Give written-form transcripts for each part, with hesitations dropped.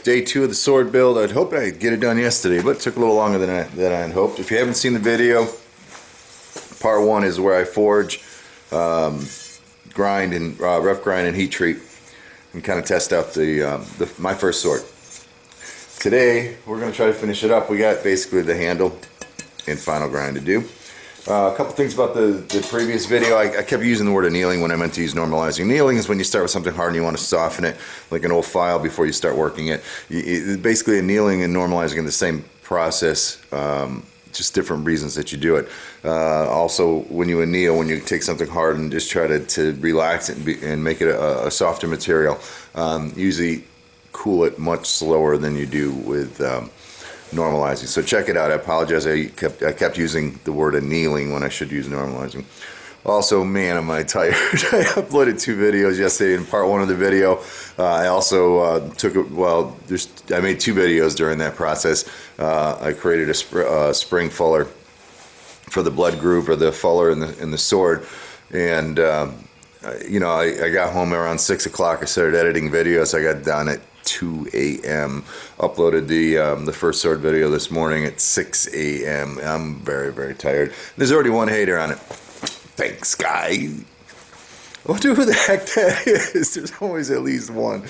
day 2 of the sword build. I'd hoped I'd get it done yesterday, but it took a little longer than I had hoped. If you haven't seen the video, part 1 is where I forge, grind, and rough grind and heat treat, and kind of test out my first sword. Today we're going to try to finish it up. We got basically the handle and final grind to do. A couple things about the previous video. I kept using the word annealing when I meant to use normalizing. Annealing is when you start with something hard and you want to soften it, like an old file, before you start working it. Basically, annealing and normalizing are the same process, just different reasons that you do it. Also, when you anneal, when you take something hard and just try to relax it and make it a softer material, usually cool it much slower than you do with normalizing. So check it out. I apologize. I kept using the word annealing when I should use normalizing. Also, man, am I tired. I uploaded 2 videos yesterday. In part 1 of the video, I also I made 2 videos during that process. I created a spring fuller for the blood groove, or the fuller in the sword, and you know, I got home around 6 o'clock. I started editing videos. I got done at 2 a.m. Uploaded the first sword video this morning at 6 a.m. I'm very, very tired. There's already 1 hater on it. Thanks, guy. I wonder who the heck that is. There's always at least one.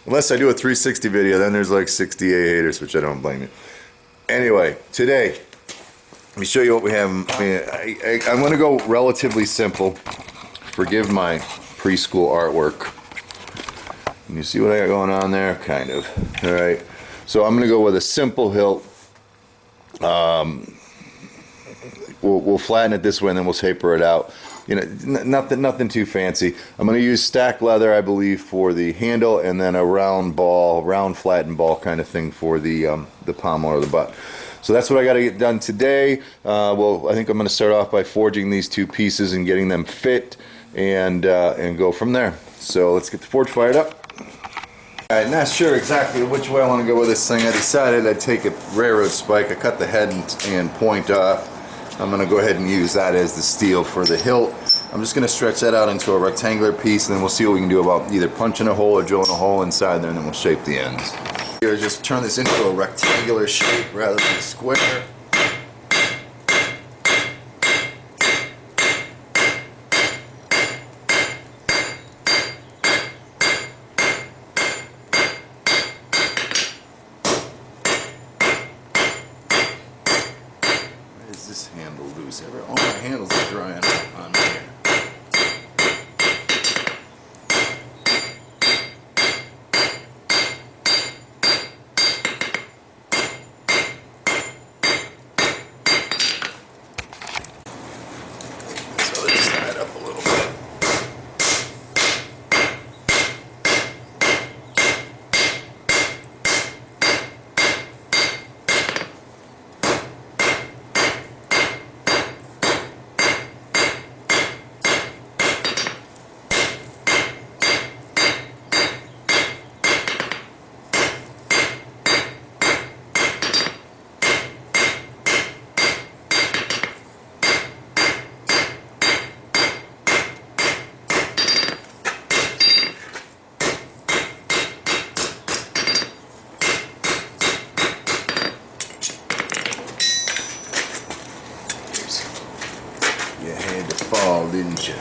Unless I do a 360 video, then there's like 68 haters, which I don't blame you. Anyway, today, let me show you what we have. I'm going to go relatively simple. Forgive my preschool artwork. You see what I got going on there? Kind of. All right. So I'm going to go with a simple hilt. We'll flatten it this way, and then we'll taper it out. You know, nothing too fancy. I'm going to use stacked leather, I believe, for the handle, and then a round flattened ball kind of thing for the pommel or the butt. So that's what I got to get done today. Well, I think I'm going to start off by forging these 2 pieces and getting them fit, and go from there. So let's get the forge fired up. Alright, not sure exactly which way I want to go with this thing. I decided I'd take a railroad spike. I cut the head and point off. I'm going to go ahead and use that as the steel for the hilt. I'm just going to stretch that out into a rectangular piece, and then we'll see what we can do about either punching a hole or drilling a hole inside there, and then we'll shape the ends. Here, just turn this into a rectangular shape rather than a square. This handle loose. All my handles are drying on here. So let's tie it up a little bit. You had to fall, didn't you?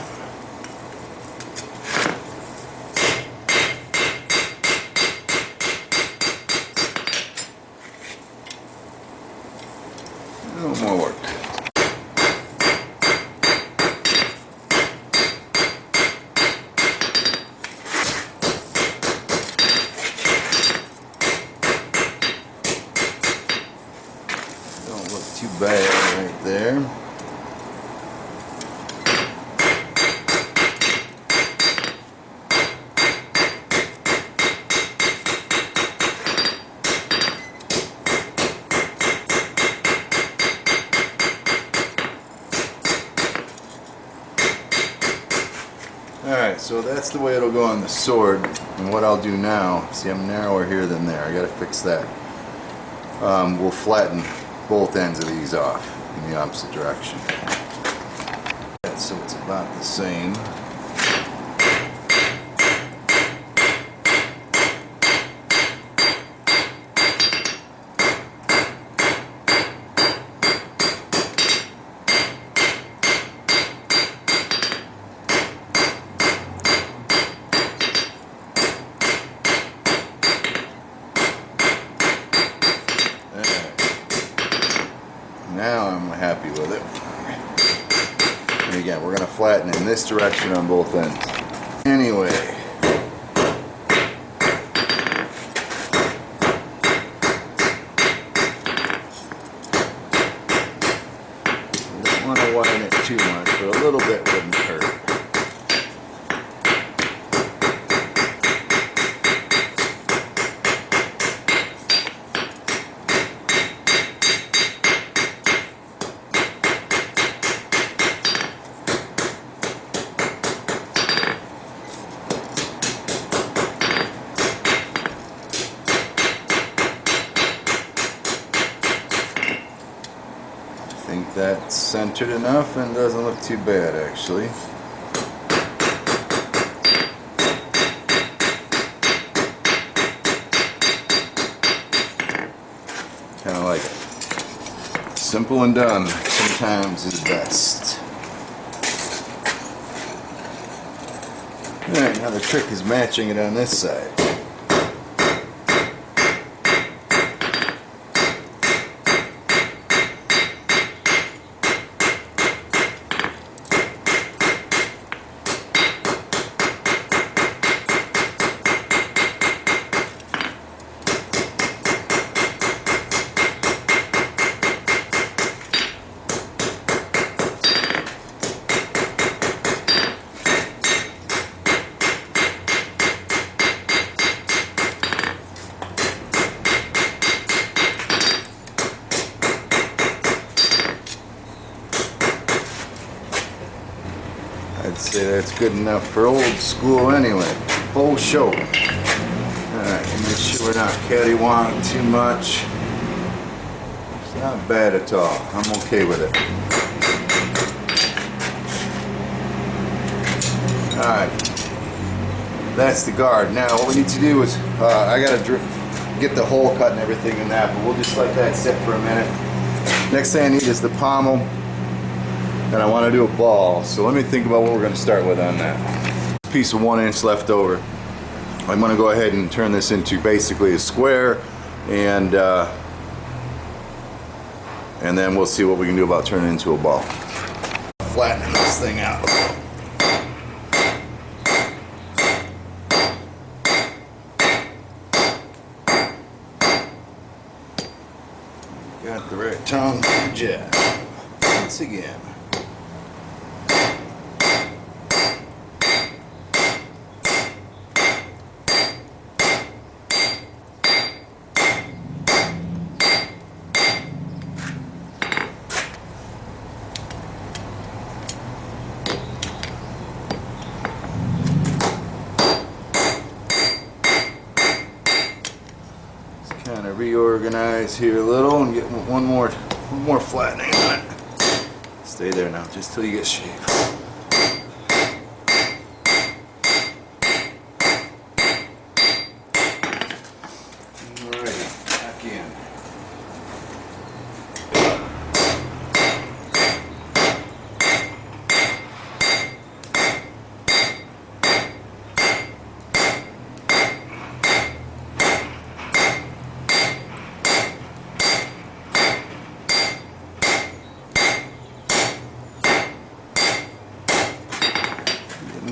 No more work. Don't look too bad right there. Alright, so that's the way it'll go on the sword. And what I'll do now, see, I'm narrower here than there. I gotta fix that. We'll flatten both ends of these off in the opposite direction. So it's about the same. Now I'm happy with it. And again, we're going to flatten in this direction on both ends. Anyway. Don't want to widen it too much, but a little bit wouldn't hurt. I think that's centered enough and doesn't look too bad actually. Kind of like it. Simple and done sometimes is best. Alright, now the trick is matching it on this side. I'd say that's good enough for old school anyway. Full show. Alright, make sure we're not cattywamping too much. It's not bad at all. I'm okay with it. Alright. That's the guard. Now what we need to do is, I gotta get the hole cut and everything in that, but we'll just let that sit for a minute. Next thing I need is the pommel. And I want to do a ball, so let me think about what we're going to start with on that. Piece of 1 inch left over. I'm going to go ahead and turn this into basically a square, and then we'll see what we can do about turning it into a ball. Flattening this thing out. Got the right tongue for the jab. Once again. Kind of reorganize here a little and get one more flattening on it. Stay there now, just till you get shape. Alright, back in.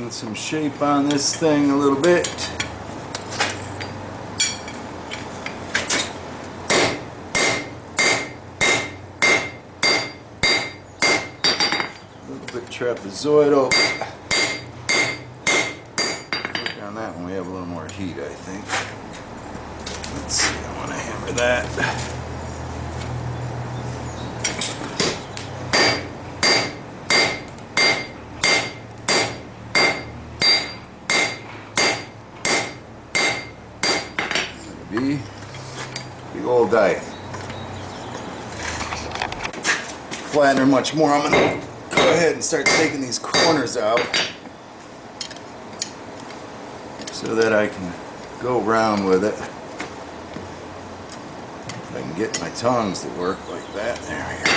Some shape on this thing a little bit. A little bit trapezoidal. Work on that one, we have a little more heat, I think. Let's see, I want to hammer that. Big old die. Flatten her much more. I'm going to go ahead and start taking these corners out so that I can go around with it. If I can get my tongs to work like that. There we go.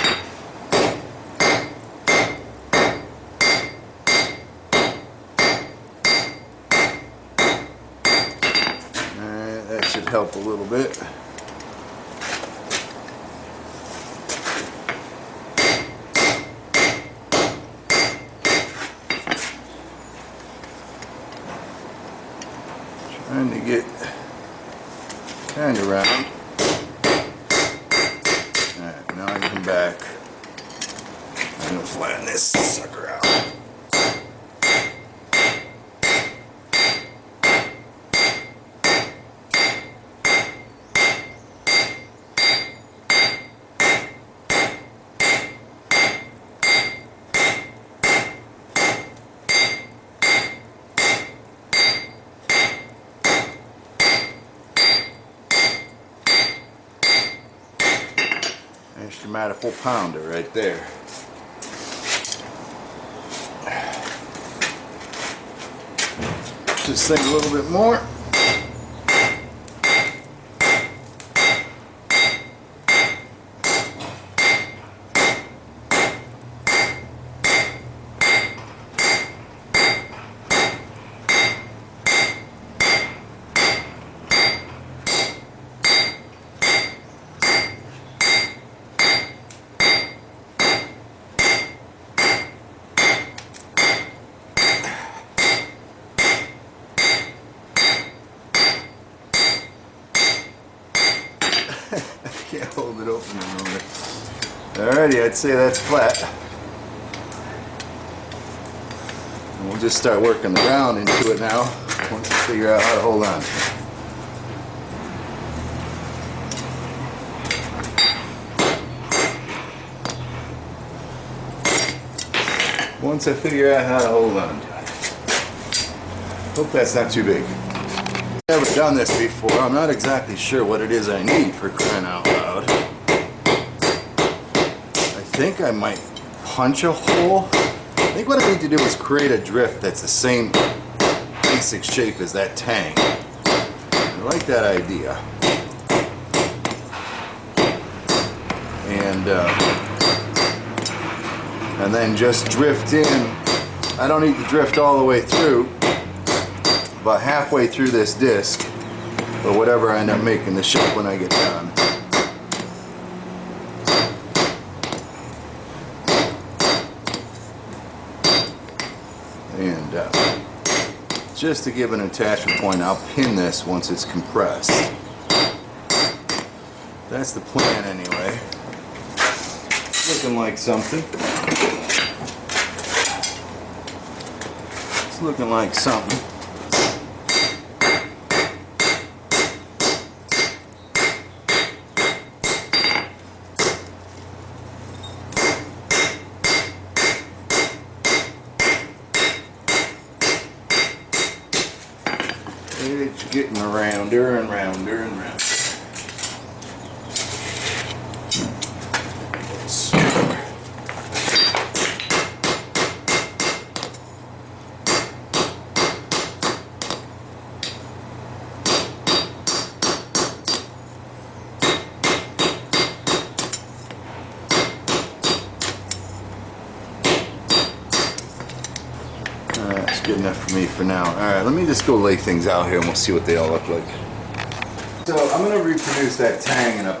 Help a little bit. flatten this sucker out. There's your Matterful pounder right there. Just think a little bit more. Can't hold it open a moment. Alrighty, I'd say that's flat. And we'll just start working the round into it now once we figure out how to hold on. Once I figure out how to hold on to it. Hope that's not too big. Never done this before. I'm not exactly sure what it is I need, for crying out loud. I think I might punch a hole. I think what I need to do is create a drift that's the same basic shape as that tang. I like that idea. And then just drift in. I don't need to drift all the way through. About halfway through this disc, or whatever I end up making the shape when I get done. And just to give an attachment point, I'll pin this once it's compressed. That's the plan anyway. It's looking like something. It's looking like something. It's getting rounder and rounder and rounder. That's good enough for me for now. Alright, let me just go lay things out here and we'll see what they all look like. So I'm going to reproduce that tang in a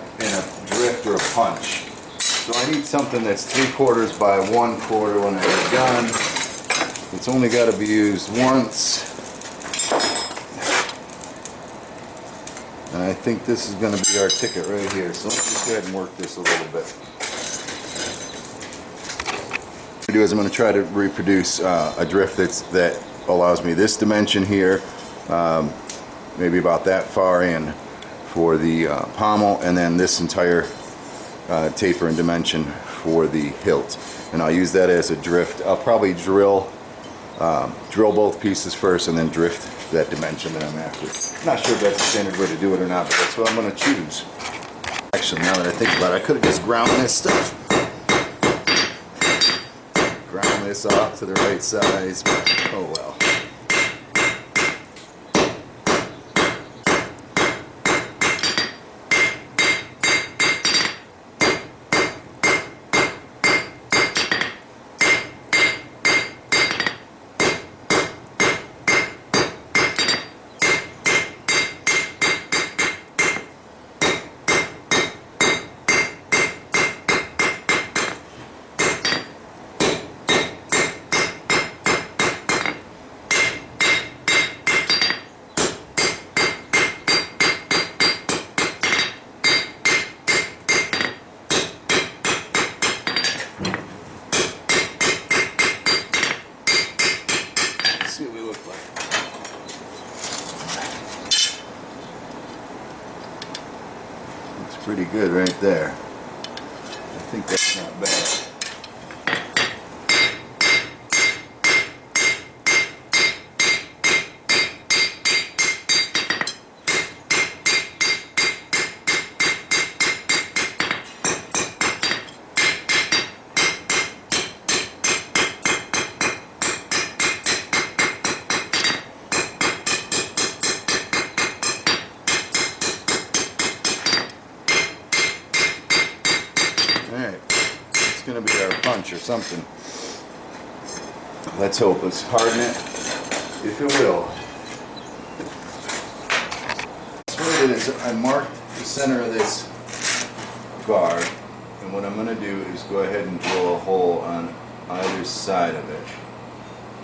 drift or a punch. So I need something that's 3/4 by 1/4 when I get done. It's only got to be used once. And I think this is going to be our ticket right here. So let's just go ahead and work this a little bit. What I'm going to do is I'm going to try to reproduce a drift that allows me this dimension here, maybe about that far in for the pommel, and then this entire taper and dimension for the hilt. And I'll use that as a drift. I'll probably drill both pieces first and then drift that dimension that I'm after. Not sure if that's the standard way to do it or not, but that's what I'm going to choose. Actually, now that I think about it, I could have just ground this stuff. Ground this off to the right size, but oh well. good right there. I think that's not bad. Alright, it's going to be our punch or something. Let's hope. Let's harden it, if it will. So what it is, I marked the center of this bar, and what I'm going to do is go ahead and drill a hole on either side of it.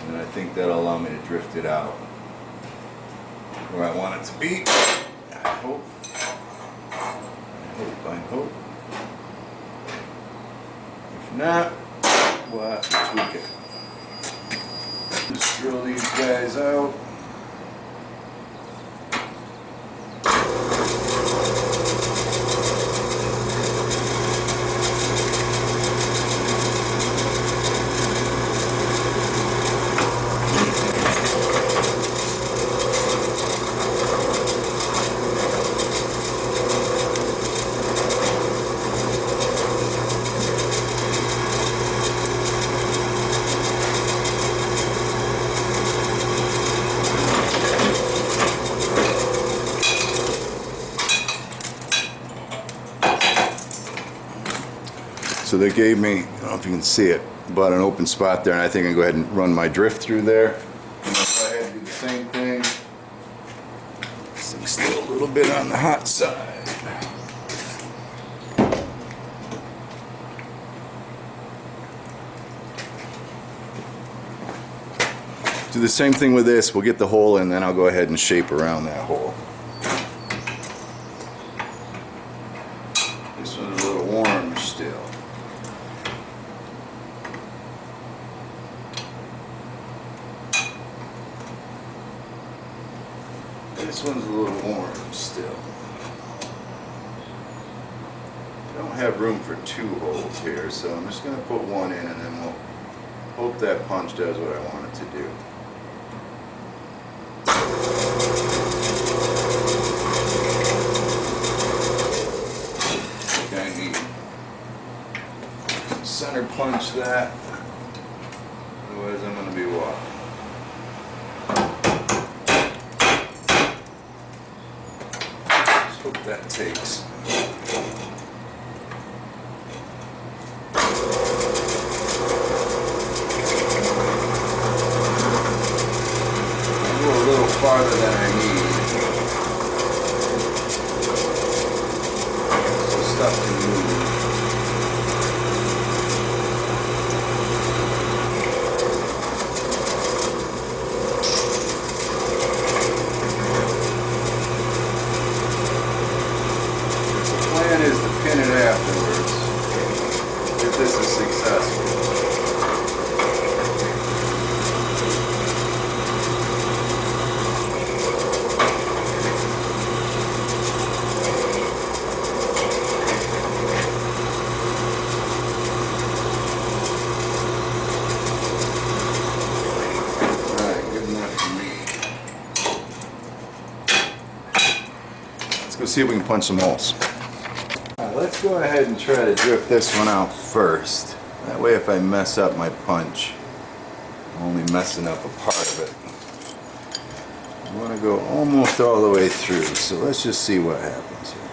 And I think that'll allow me to drift it out where I want it to be. I hope. I hope. If not, we'll have to tweak it. Just drill these guys out. So they gave me, I don't know if you can see it, but an open spot there, and I think I can go ahead and run my drift through there. And I'll go ahead and do the same thing. This thing's still a little bit on the hot side. Do the same thing with this. We'll get the hole in, then I'll go ahead and shape around that hole. This one's a little warm still. This one's a little warm still. I don't have room for two holes here, so I'm just going to put one in, and then we'll hope that punch does what I want it to do. I think I need center punch that, otherwise I'm going to be walking. Hope that takes. I'll go a little farther than I need. So stuff can move. Is to pin it afterwards if this is successful. Alright, good enough for me. Let's go see if we can punch some holes. Let's go ahead and try to drift this one out first. That way if I mess up my punch, I'm only messing up a part of it. I want to go almost all the way through, so let's just see what happens here.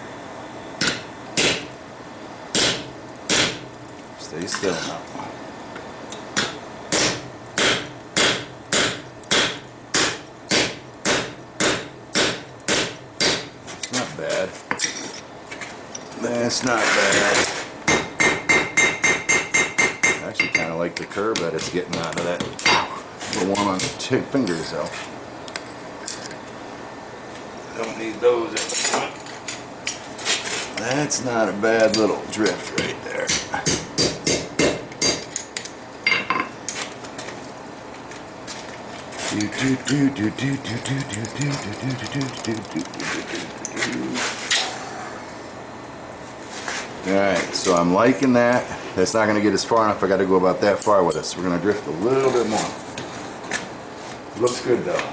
Stay still now. It's not bad. That's not bad. I actually kind of like the curve that it's getting out of that. The one on the fingers though. Don't need those at the front. That's not a bad little drift right there. Alright, so I'm liking that. That's not going to get us far enough. I got to go about that far with us. We're going to drift a little bit more. Looks good though.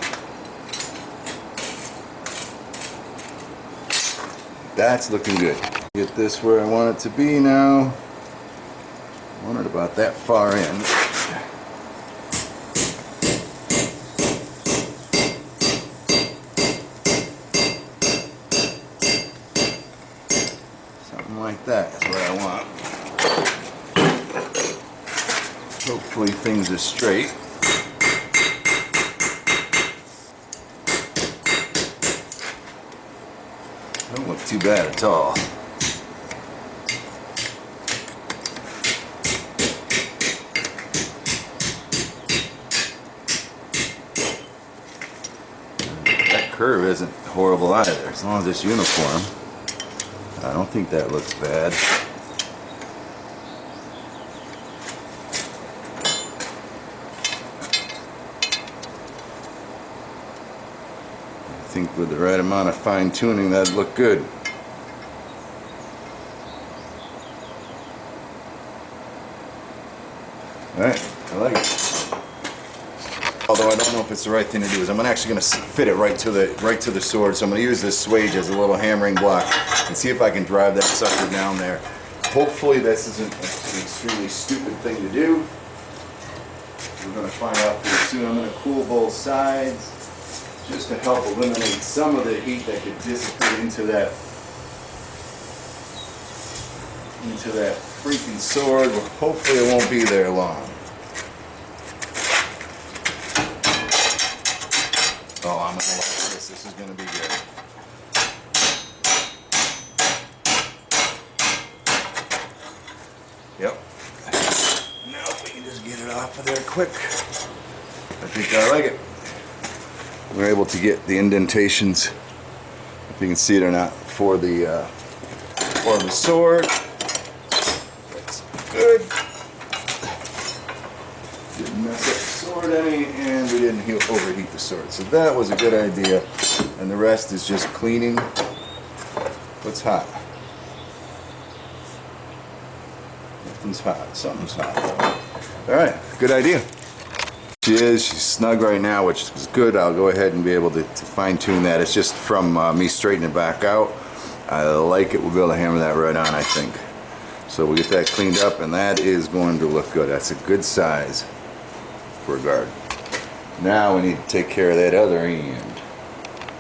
That's looking good. Get this where I want it to be now. I want it about that far in. Something like that is what I want. Hopefully things are straight. Don't look too bad at all. That curve isn't horrible either, as long as it's uniform. I don't think that looks bad. I think with the right amount of fine tuning that'd look good. Alright, I like it. Although I don't know if it's the right thing to do, is I'm actually going to fit it right to the sword. So I'm going to use this swage as a little hammering block and see if I can drive that sucker down there. Hopefully this isn't an extremely stupid thing to do. We're going to find out pretty soon. I'm going to cool both sides just to help eliminate some of the heat that could dissipate into that freaking sword. But hopefully it won't be there long. Oh, I'm gonna like this. This is gonna be good. Yep. Now if we can just get it off of there quick. I think I like it. We're able to get the indentations, if you can see it or not, for the sword. That's good. Didn't mess up the sword any, and we didn't overheat the sword. So that was a good idea. And the rest is just cleaning. What's hot? Nothing's hot. Something's hot. Alright, good idea. She's snug right now, which is good. I'll go ahead and be able to fine tune that. It's just from me straightening it back out. I like it. We'll be able to hammer that right on, I think. So we'll get that cleaned up, and that is going to look good. That's a good size for a guard. Now we need to take care of that other end.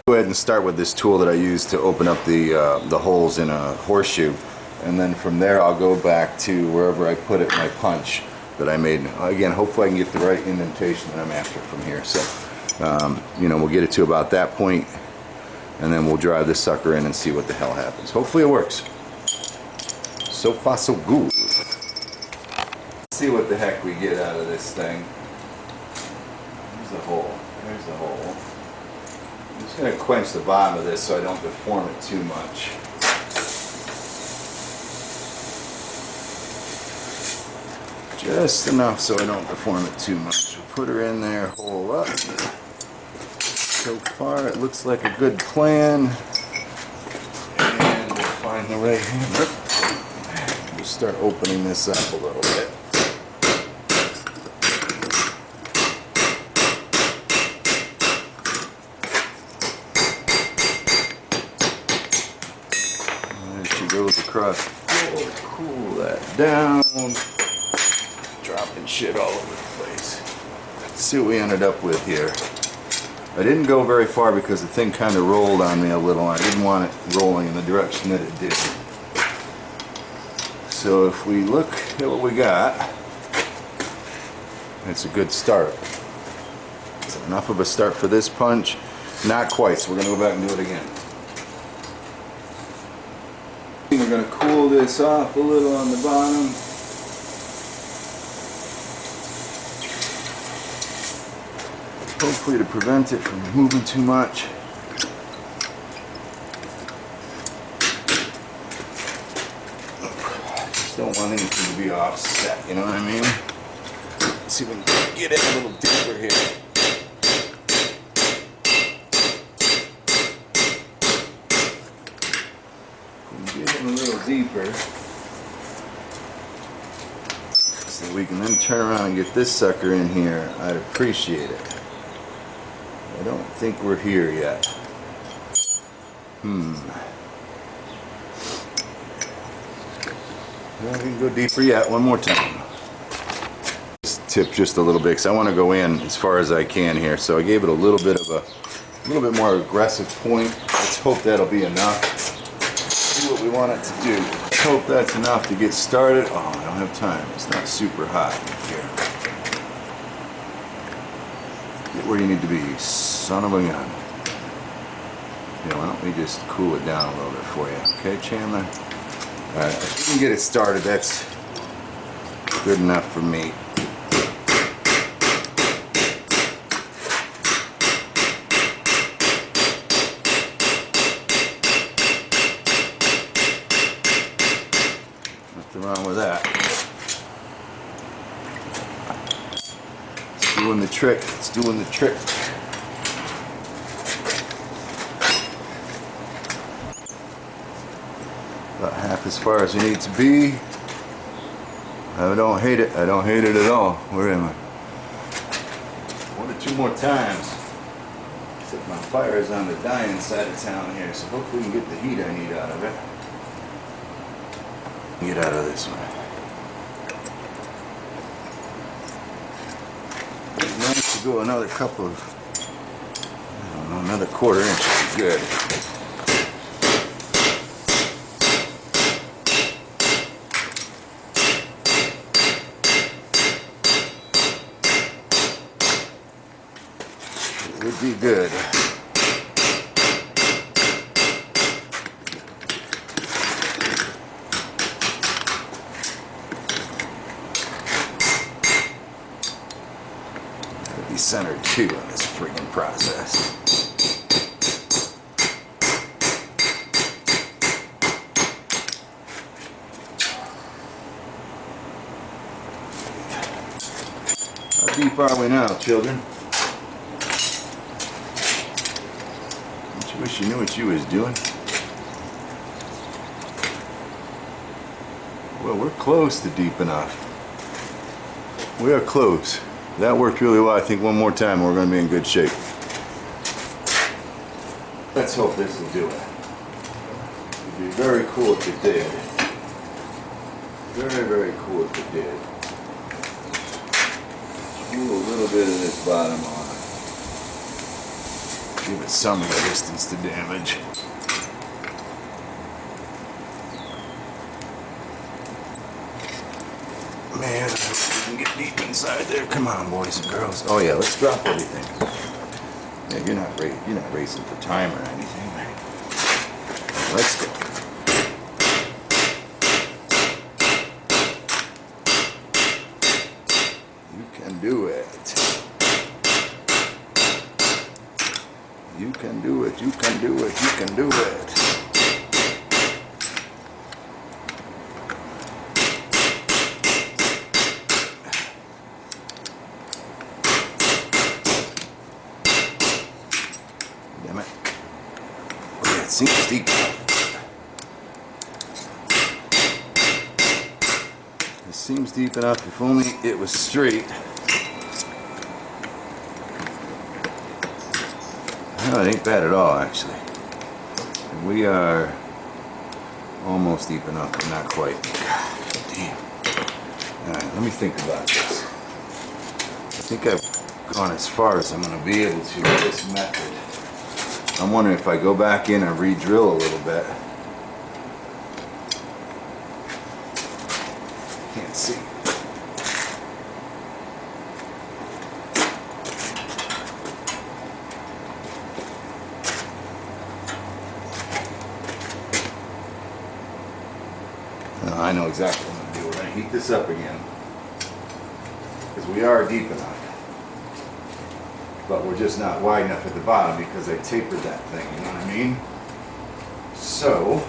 Go ahead and start with this tool that I use to open up the holes in a horseshoe, and then from there I'll go back to wherever I put it, my punch that I made. Again, hopefully I can get the right indentation that I'm after from here. So, you know, we'll get it to about that point, and then we'll drive this sucker in and see what the hell happens. Hopefully it works. So far, so good. Let's see what the heck we get out of this thing. There's the hole. There's the hole. I'm just going to quench the bottom of this so I don't deform it too much. Just enough so I don't deform it too much. We'll put her in there, hole up. So far it looks like a good plan. And we'll find the right hammer. We'll start opening this up a little bit. There she goes across the floor. Cool that down. Dropping shit all over the place. Let's see what we ended up with here. I didn't go very far because the thing kind of rolled on me a little. I didn't want it rolling in the direction that it did. So if we look at what we got, it's a good start. Is it enough of a start for this punch? Not quite, so we're going to go back and do it again. We're going to cool this off a little on the bottom. Hopefully to prevent it from moving too much. Just don't want anything to be offset, you know what I mean? Let's see if we can get it a little deeper here. Get it a little deeper. so we can then turn around and get this sucker in here, I'd appreciate it. I don't think we're here yet. Well, we can go deeper yet. One more time. Just tip just a little bit because I want to go in as far as I can here. So I gave it a little bit more aggressive point. Let's hope that'll be enough. Do what we want it to do. Let's hope that's enough to get started. Oh, I don't have time. It's not super hot here. Get where you need to be, you son of a gun. Yeah, why don't we just cool it down a little bit for you? Okay, Chandler? Alright, if we can get it started, that's good enough for me. Nothing wrong with that. It's doing the trick. It's doing the trick. About half as far as we need to be. I don't hate it. I don't hate it at all. Where am I? One or two more times. Except my fire is on the dying side of town here, so hopefully we can get the heat I need out of it. Get out of this one. It's nice to go another couple of, I don't know, another quarter inch would be good. Would be good. Gotta be centered too in this freaking process. How deep are we now, children? Wish you knew what you was doing. Well, we're close to deep enough. We are close. That worked really well. I think one more time we're going to be in good shape. Let's hope this will do it. It'd be very cool if it did. Very, very cool if it did. Pull a little bit of this bottom off. Give it some resistance to damage. Man, I hope we can get deep inside there. Come on, boys and girls. Oh yeah, let's drop everything. Yeah, you're not racing for time or anything. Let's go. You can do it. You can do it, you can do it, you can do it. Damn it. Okay, it seems deep. It seems deep enough if only it was straight. No, it ain't bad at all, actually. We are almost deep enough, but not quite. God damn. Alright, let me think about this. I think I've gone as far as I'm going to be able to with this method. I'm wondering if I go back in and re-drill a little bit. Can't see. I know exactly what I'm going to do. We're going to heat this up again. Because we are deep enough. But we're just not wide enough at the bottom because I tapered that thing, you know what I mean? So,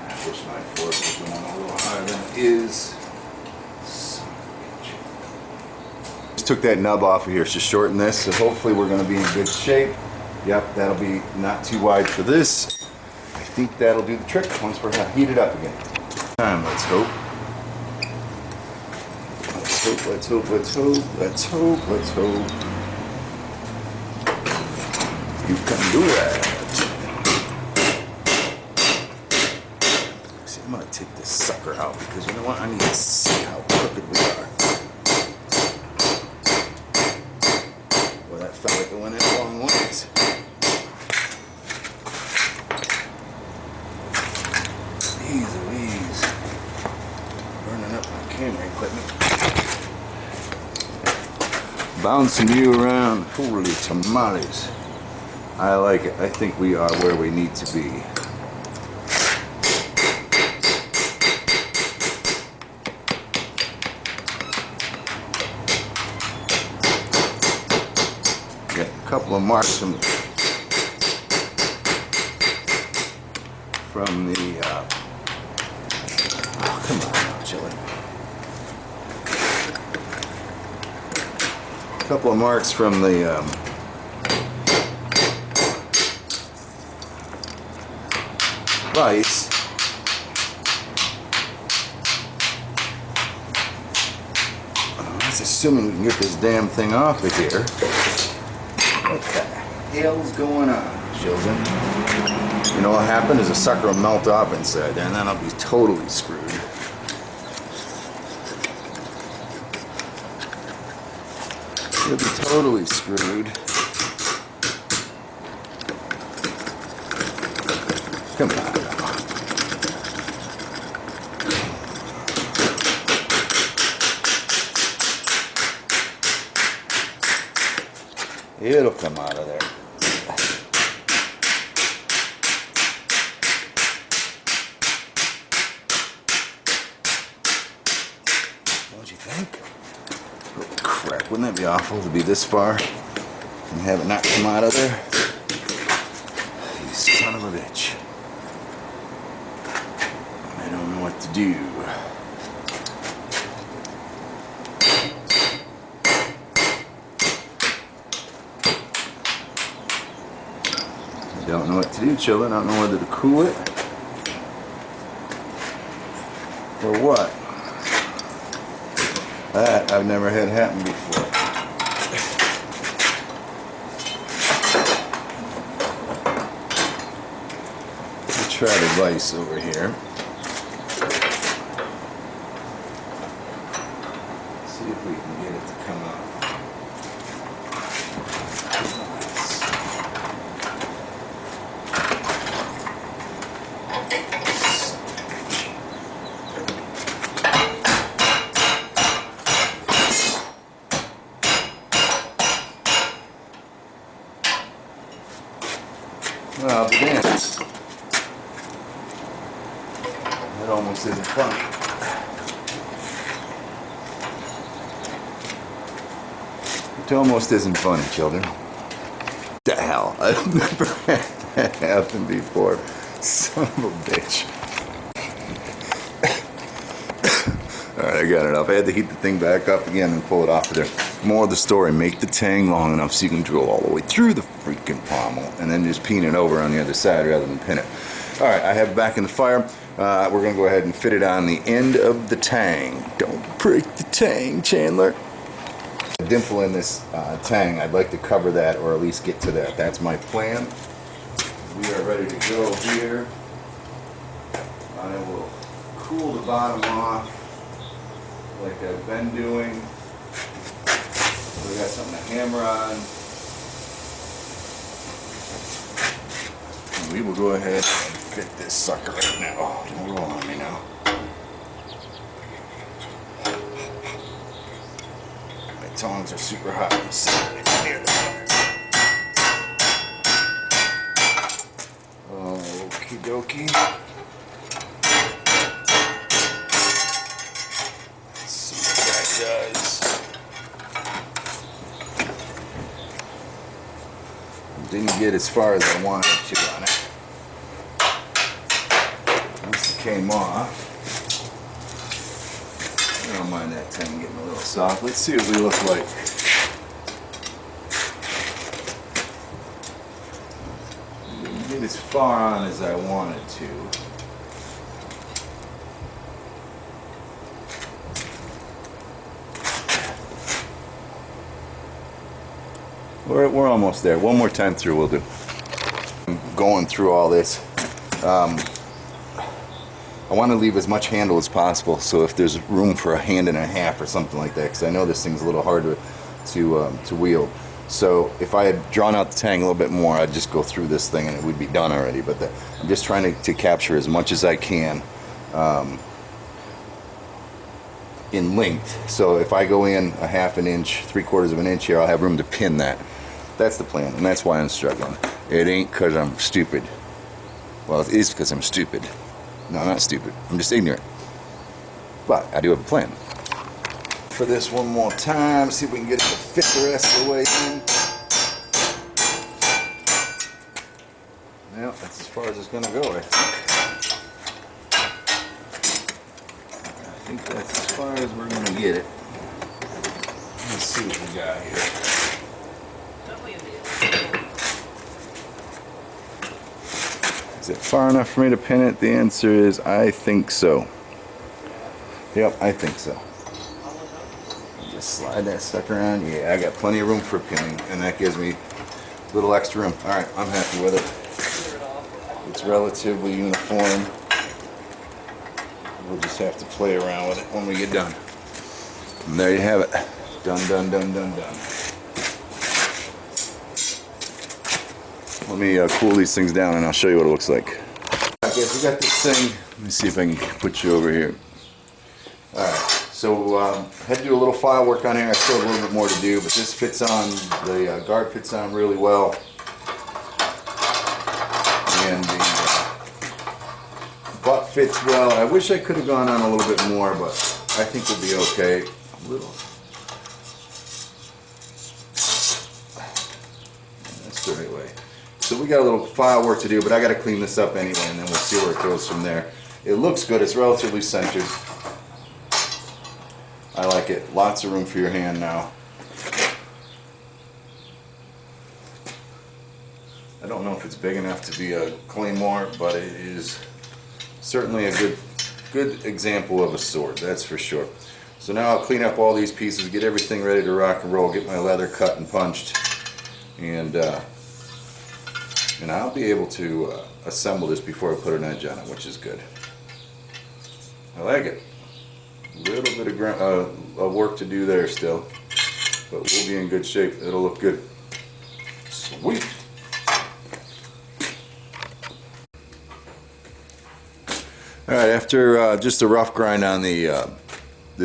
I wish my fork was going a little higher than it is. Son of a bitch. Just took that nub off of here to shorten this, so hopefully we're going to be in good shape. Yep, that'll be not too wide for this. I think that'll do the trick once we're heated up again. Let's hope. hope, let's hope, let's hope, let's hope, let's hope. You can do that. See, I'm gonna take this sucker out because you know what? I need to see how crooked we are. Well, that felt like it went in a long ways. Jeez Louise. Burning up my camera equipment. Bouncing you around. Holy tamales. I like it. I think we are where we need to be. Got a couple of marks from the oh, come on now, Chili. A couple of marks from the vise. That's assuming we can get this damn thing off of here. What the hell's going on, children? You know what happened is a sucker will melt off inside there and then I'll be totally screwed. You'll be totally screwed. Come on now. It'll come out of there. Don't you think? Oh crap, wouldn't that be awful to be this far and have it not come out of there? You son of a bitch. I don't know what to do. I don't know what to do, children. I don't know whether to cool it or what. That I've never had happen before. Let's try the vise over here. See if we can get it to come out. Well, but then, that almost isn't fun. It almost isn't funny, children. The hell? I've never had that happen before. Son of a bitch. Alright, I got it up. I had to heat the thing back up again and pull it off of there. More of the story, make the tang long enough so you can drill all the way through the freaking pommel and then just pin it over on the other side rather than pin it. Alright, I have it back in the fire. We're going to go ahead and fit it on the end of the tang. Don't break the tang, Chandler. A dimple in this tang, I'd like to cover that or at least get to that. That's my plan. We are ready to go here. I will cool the bottom off like I've been doing. We got something to hammer on. And we will go ahead and fit this sucker right now. Don't roll on me now. My tongs are super hot. I'm sitting near the fire. Okie dokie. Let's see what that does. Didn't get as far as I wanted to on it. Once it came off, I don't mind that tang getting a little soft. Let's see what we look like. Didn't get as far on as I wanted to. We're almost there. One more time through will do. I'm going through all this. I want to leave as much handle as possible, so if there's room for a hand and a half or something like that, because I know this thing's a little hard to wield. So if I had drawn out the tang a little bit more, I'd just go through this thing and it would be done already. But I'm just trying to capture as much as I can in length. So if I go in a half an inch, 3/4 of an inch here, I'll have room to pin that. That's the plan, and that's why I'm struggling. It ain't because I'm stupid. Well, it is because I'm stupid. No, I'm not stupid. I'm just ignorant. But I do have a plan. For this one more time, see if we can get it to fit the rest of the way in. Well, that's as far as it's going to go, I think that's as far as we're going to get it. Let's see what we got here. Is it far enough for me to pin it? The answer is I think so. Yep, I think so. Just slide that sucker around. Yeah, I got plenty of room for pinning, and that gives me a little extra room. Alright, I'm happy with it. It's relatively uniform. We'll just have to play around with it when we get done. And there you have it. Done, done, done, done, done. Let me cool these things down and I'll show you what it looks like. Alright guys, we got this thing. Let me see if I can put you over here. Alright, so had to do a little file work on here. I still have a little bit more to do, but this fits on, the guard fits on really well. And the butt fits well. I wish I could have gone on a little bit more, but I think we'll be okay. A little. That's the right way. So we got a little file work to do, but I got to clean this up anyway, and then we'll see where it goes from there. It looks good. It's relatively centered. I like it. Lots of room for your hand now. I don't know if it's big enough to be a claymore, but it is certainly a good example of a sword, that's for sure. So now I'll clean up all these pieces, get everything ready to rock and roll, get my leather cut and punched, and I'll be able to assemble this before I put an edge on it, which is good. I like it. A little bit of work to do there still, but we'll be in good shape. It'll look good. Sweet. All right, after just a rough grind on the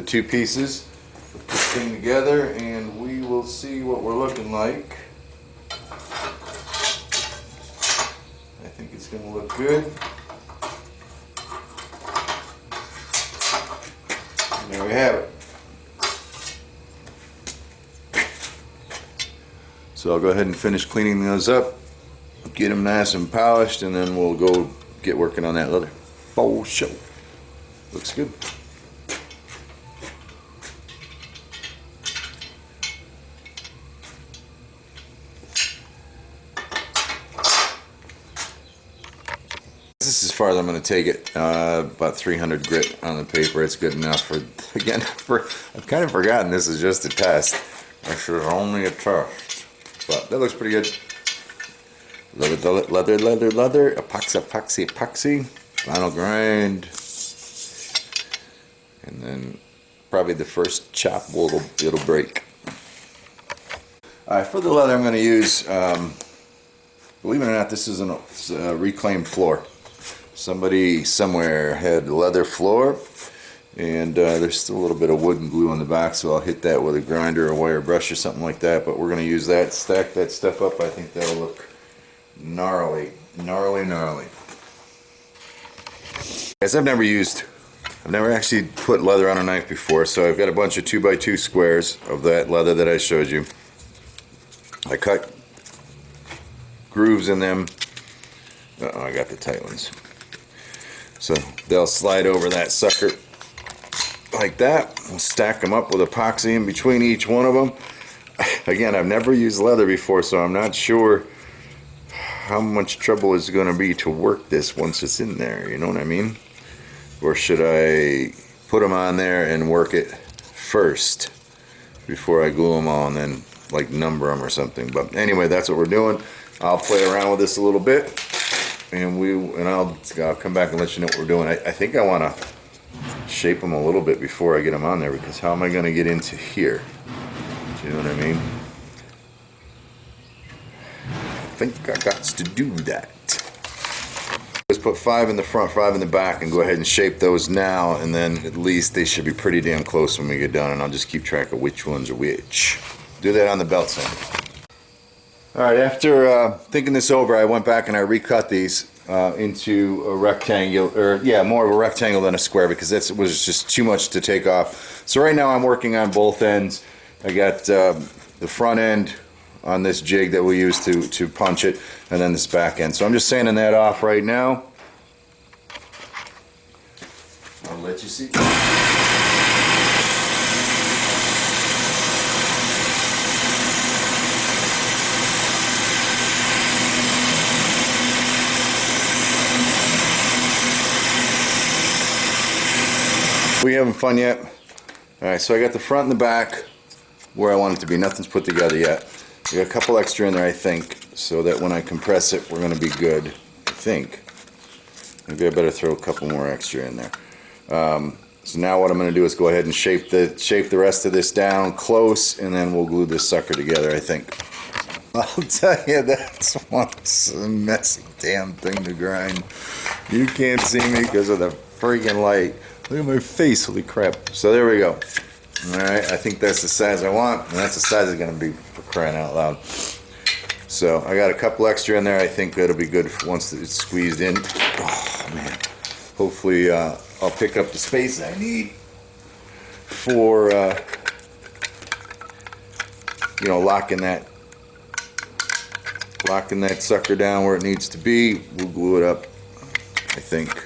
two pieces, put this thing together, and we will see what we're looking like. I think it's going to look good. And there we have it. So I'll go ahead and finish cleaning those up, get them nice and polished, and then we'll go get working on that leather. Oh, show. Looks good. This is as far as I'm going to take it. About 300 grit on the paper. It's good enough for, again, I've kind of forgotten this is just a test. This is only a test. But that looks pretty good. Leather, epoxy. Final grind. And then probably the first chop it'll break. Alright, for the leather I'm going to use, believe it or not, this is a reclaimed floor. Somebody somewhere had a leather floor, and there's still a little bit of wood and glue on the back, so I'll hit that with a grinder or wire brush or something like that, but we're going to use that, stack that stuff up. I think that'll look gnarly. Guys, I've never actually put leather on a knife before, so I've got a bunch of 2x2 squares of that leather that I showed you. I cut grooves in them. Uh-oh, I got the tight ones. So they'll slide over that sucker like that. We'll stack them up with epoxy in between each one of them. Again, I've never used leather before, so I'm not sure how much trouble it's going to be to work this once it's in there, you know what I mean? Or should I put them on there and work it first before I glue them all and then like number them or something. But anyway, that's what we're doing. I'll play around with this a little bit, and I'll come back and let you know what we're doing. I think I want to shape them a little bit before I get them on there, because how am I going to get into here? Do you know what I mean? I think I got to do that. Just put 5 in the front, 5 in the back, and go ahead and shape those now, and then at least they should be pretty damn close when we get done, and I'll just keep track of which ones are which. Do that on the belt sander. Alright, after thinking this over, I went back and I recut these into a rectangle, or yeah, more of a rectangle than a square, because that was just too much to take off. So right now I'm working on both ends. I got the front end on this jig that we use to punch it, and then this back end. So I'm just sanding that off right now. I'll let you see. We having fun yet? Alright, so I got the front and the back where I want it to be. Nothing's put together yet. We got a couple extra in there, I think, so that when I compress it, we're going to be good. I think. Maybe I better throw a couple more extra in there. So now what I'm going to do is go ahead and shape the rest of this down close, and then we'll glue this sucker together, I think. I'll tell you, that's one messy damn thing to grind. You can't see me because of the freaking light. Look at my face, holy crap. So there we go. Alright, I think that's the size I want, and that's the size it's going to be, for crying out loud. So I got a couple extra in there. I think that'll be good once it's squeezed in. Oh man. Hopefully I'll pick up the space I need for you know, locking that sucker down where it needs to be. We'll glue it up, I think.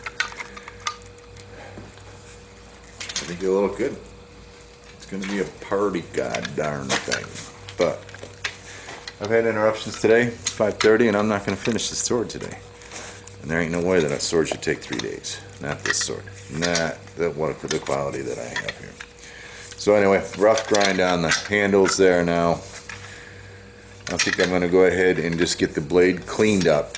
I think it'll look good. It's going to be a party god darn thing. But I've had interruptions today. It's 5:30 and I'm not going to finish the sword today. And there ain't no way that sword should take 3 days. Not this sword. Not the quality that I have here. So anyway, rough grind on the handles there now. I think I'm going to go ahead and just get the blade cleaned up,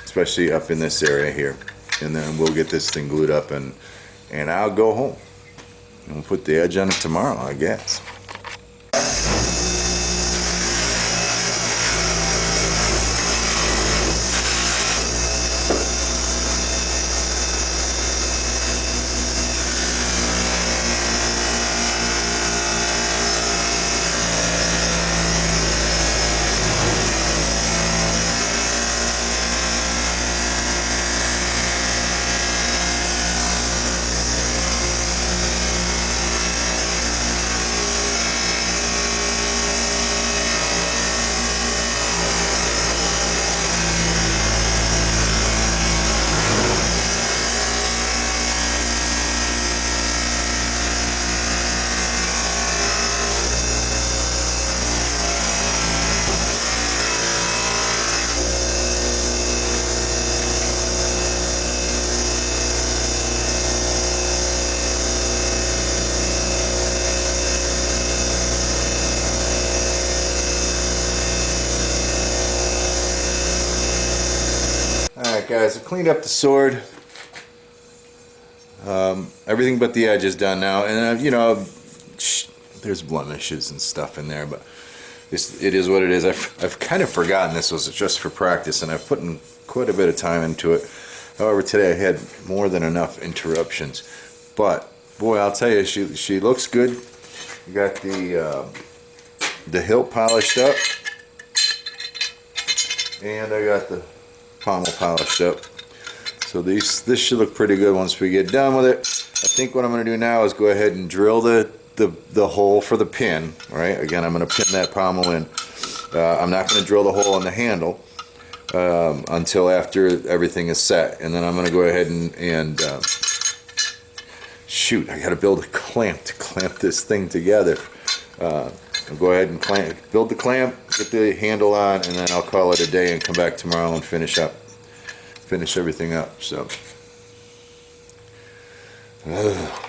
especially up in this area here. And then we'll get this thing glued up, and I'll go home. And we'll put the edge on it tomorrow, I guess. Alright guys, I cleaned up the sword. Everything but the edge is done now, and you know, there's blemishes and stuff in there, but it is what it is. I've kind of forgotten this was just for practice, and I've put in quite a bit of time into it. However, today I had more than enough interruptions. But boy, I'll tell you, she looks good. You got the hilt polished up, and I got the pommel polished up. So this should look pretty good once we get done with it. I think what I'm going to do now is go ahead and drill the hole for the pin. All right, again, I'm going to pin that pommel in. I'm not going to drill the hole in the handle until after everything is set, and then I'm going to go ahead and shoot, I got to build a clamp to clamp this thing together. I'll go ahead and build the clamp, get the handle on, and then I'll call it a day and come back tomorrow and finish everything up. So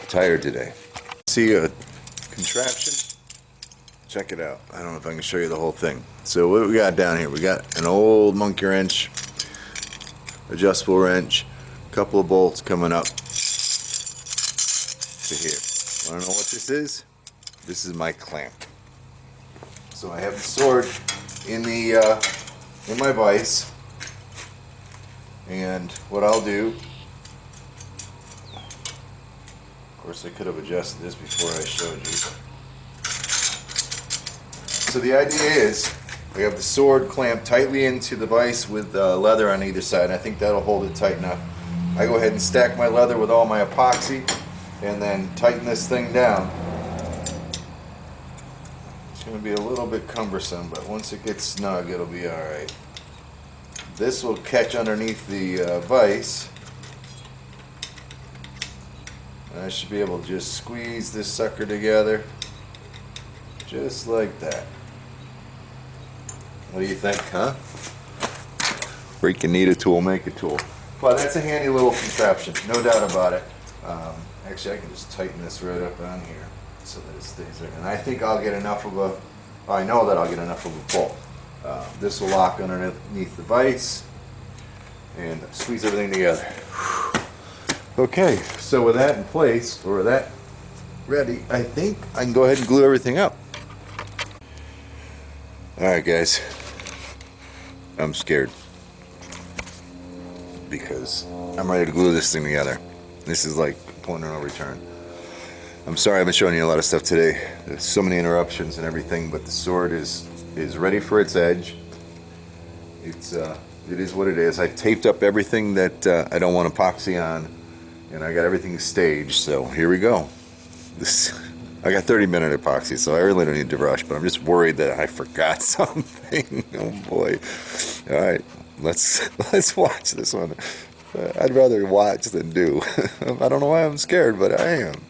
tired today. See a contraption Check it out. I don't know if I can show you the whole thing. So what we got down here? We got an old monkey wrench, adjustable wrench, a couple of bolts coming up to here. Want to know what this is? This is my clamp. So I have the sword in my vise, and what I'll do, of course I could have adjusted this before I showed you. So the idea is we have the sword clamped tightly into the vise with leather on either side. I think that'll hold it tight enough. I go ahead and stack my leather with all my epoxy and then tighten this thing down. It's going to be a little bit cumbersome, but once it gets snug, it'll be alright. This will catch underneath the vise. And I should be able to just squeeze this sucker together, just like that. What do you think, huh? Freaking need a tool, make a tool. But that's a handy little contraption, no doubt about it. Actually, I can just tighten this right up on here so that it stays there. And I think I'll get enough of a, I know that I'll get enough of a pull. This will lock underneath the vise and squeeze everything together. Okay, so with that in place, or that ready, I think I can go ahead and glue everything up. Alright guys, I'm scared because I'm ready to glue this thing together. This is like point of no return. I'm sorry I've been showing you a lot of stuff today. There's so many interruptions and everything, but the sword is ready for its edge. It is what it is. I taped up everything that I don't want epoxy on, and I got everything staged, so here we go. I got 30-minute epoxy, so I really don't need to rush, but I'm just worried that I forgot something. Oh boy. Alright, let's watch this one. I'd rather watch than do. I don't know why I'm scared, but I am.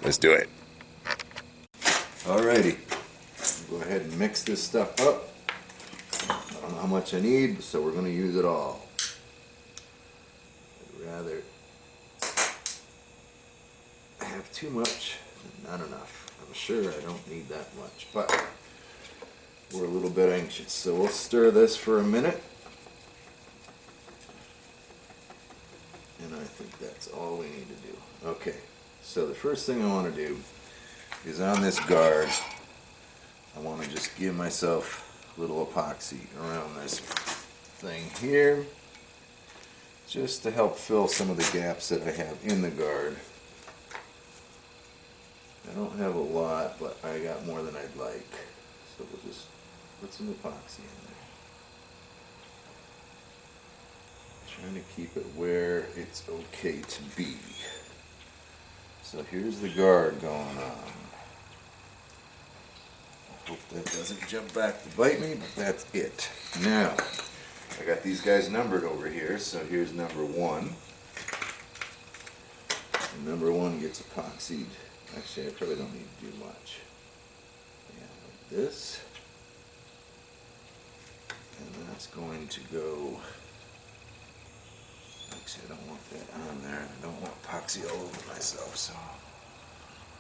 Let's do it. Alrighty. Go ahead and mix this stuff up. I don't know how much I need, so we're going to use it all. I'd rather have too much than not enough. I'm sure I don't need that much, but we're a little bit anxious. So we'll stir this for a minute. And I think that's all we need to do. Okay, so the first thing I want to do is on this guard, I want to just give myself a little epoxy around this thing here, just to help fill some of the gaps that I have in the guard. I don't have a lot, but I got more than I'd like, so we'll just put some epoxy in there. Trying to keep it where it's okay to be. So here's the guard going on. I hope that doesn't jump back to bite me, but that's it. Now, I got these guys numbered over here, so here's number 1. And number 1 gets epoxied. Actually, I probably don't need to do much. Yeah, like this. And that's going to go. Actually, I don't want that on there. I don't want epoxy all over myself, so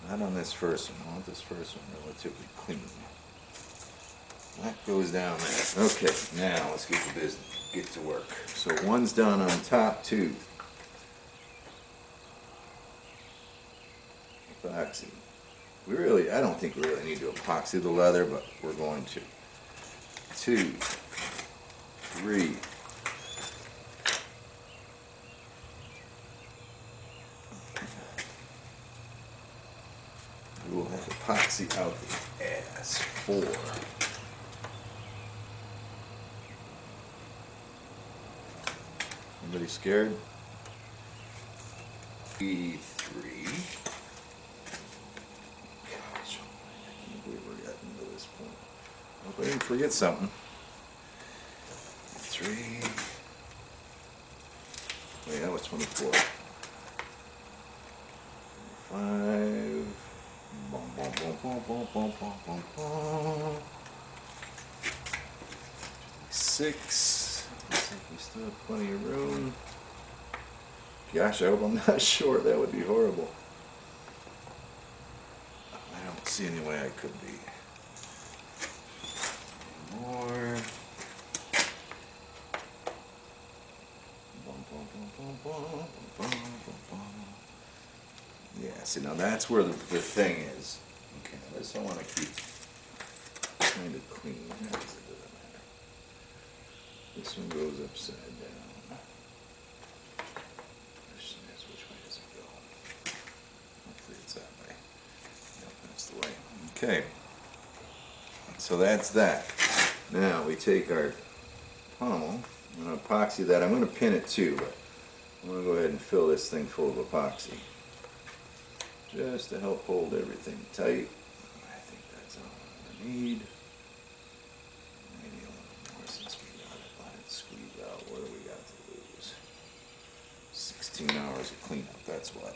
not on this first one. I want this first one relatively clean. That goes down there. Okay, now let's get to business. Get to work. So one's done on top 2. Epoxy. I don't think we really need to epoxy the leather, but we're going to. 2, 3. We will have epoxy out the ass. 4. Anybody scared? 3. Gosh, I can't believe we're getting to this point. I hope I didn't forget something. 3. Wait, that was 24. 5. Boom, boom, boom, boom, boom, boom, boom, boom, boom. 6. Looks like we still have plenty of room. Gosh, I hope I'm not short. That would be horrible. I don't see any way I could be. more. Yeah, see, now that's where the thing is. Okay, now this I want to keep kind of clean. It doesn't matter. This one goes upside down. Which way does it go? Hopefully it's that way. Yep, that's the way. Okay. So that's that. Now we take our pommel. I'm going to epoxy that. I'm going to pin it too, but I'm going to go ahead and fill this thing full of epoxy. Just to help hold everything tight. I think that's all I need. Maybe a little more since we got it. Let it squeeze out. What do we got to lose? 16 hours of cleanup, that's what.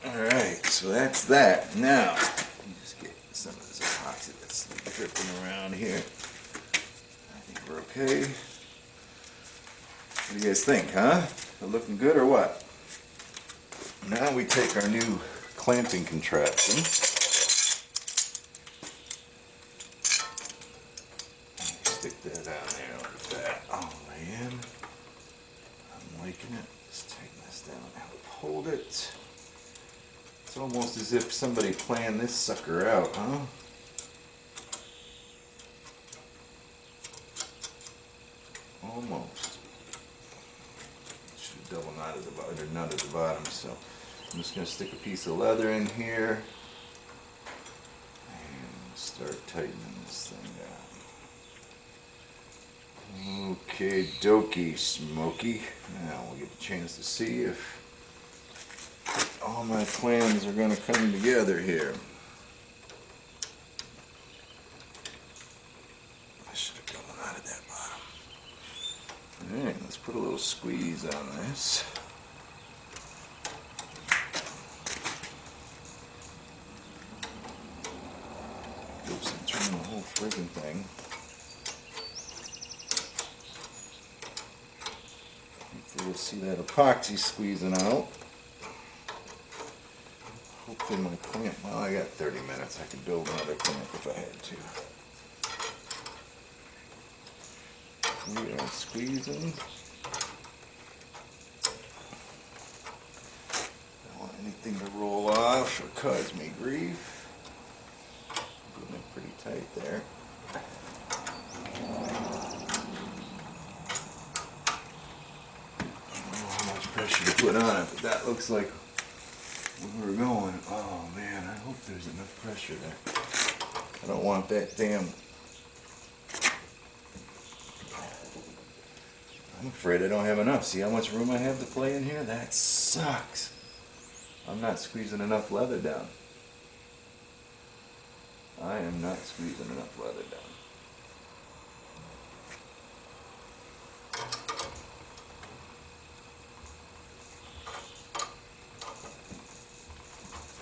Alright, so that's that. Now, let me just get some of this epoxy that's dripping around here. I think we're okay. What do you guys think, huh? They're looking good or what? Now we take our new clamping contraption. Stick that down there like that. Oh man. I'm liking it. Let's tighten this down. Help hold it. It's almost as if somebody planned this sucker out, huh? Almost. Should have double knotted the bottom, or nut at the bottom, so I'm just going to stick a piece of leather in here and start tightening this thing down. Okay, dokie, Smokey. Now we'll get a chance to see if all my plans are going to come together here. I should have double knotted that bottom. Alright, let's put a little squeeze on this. Oops, I'm turning the whole friggin' thing. Hopefully you'll see that epoxy squeezing out. Hopefully my clamp, well, I got 30 minutes. I could build another clamp if I had to. We are squeezing. Don't want anything to roll off or cause me grief. Getting it pretty tight there. I don't know how much pressure to put on it, but that looks like where we're going. Oh man, I hope there's enough pressure there. I don't want that damn... I'm afraid I don't have enough. See how much room I have to play in here? That sucks. I'm not squeezing enough leather down. I am not squeezing enough leather down.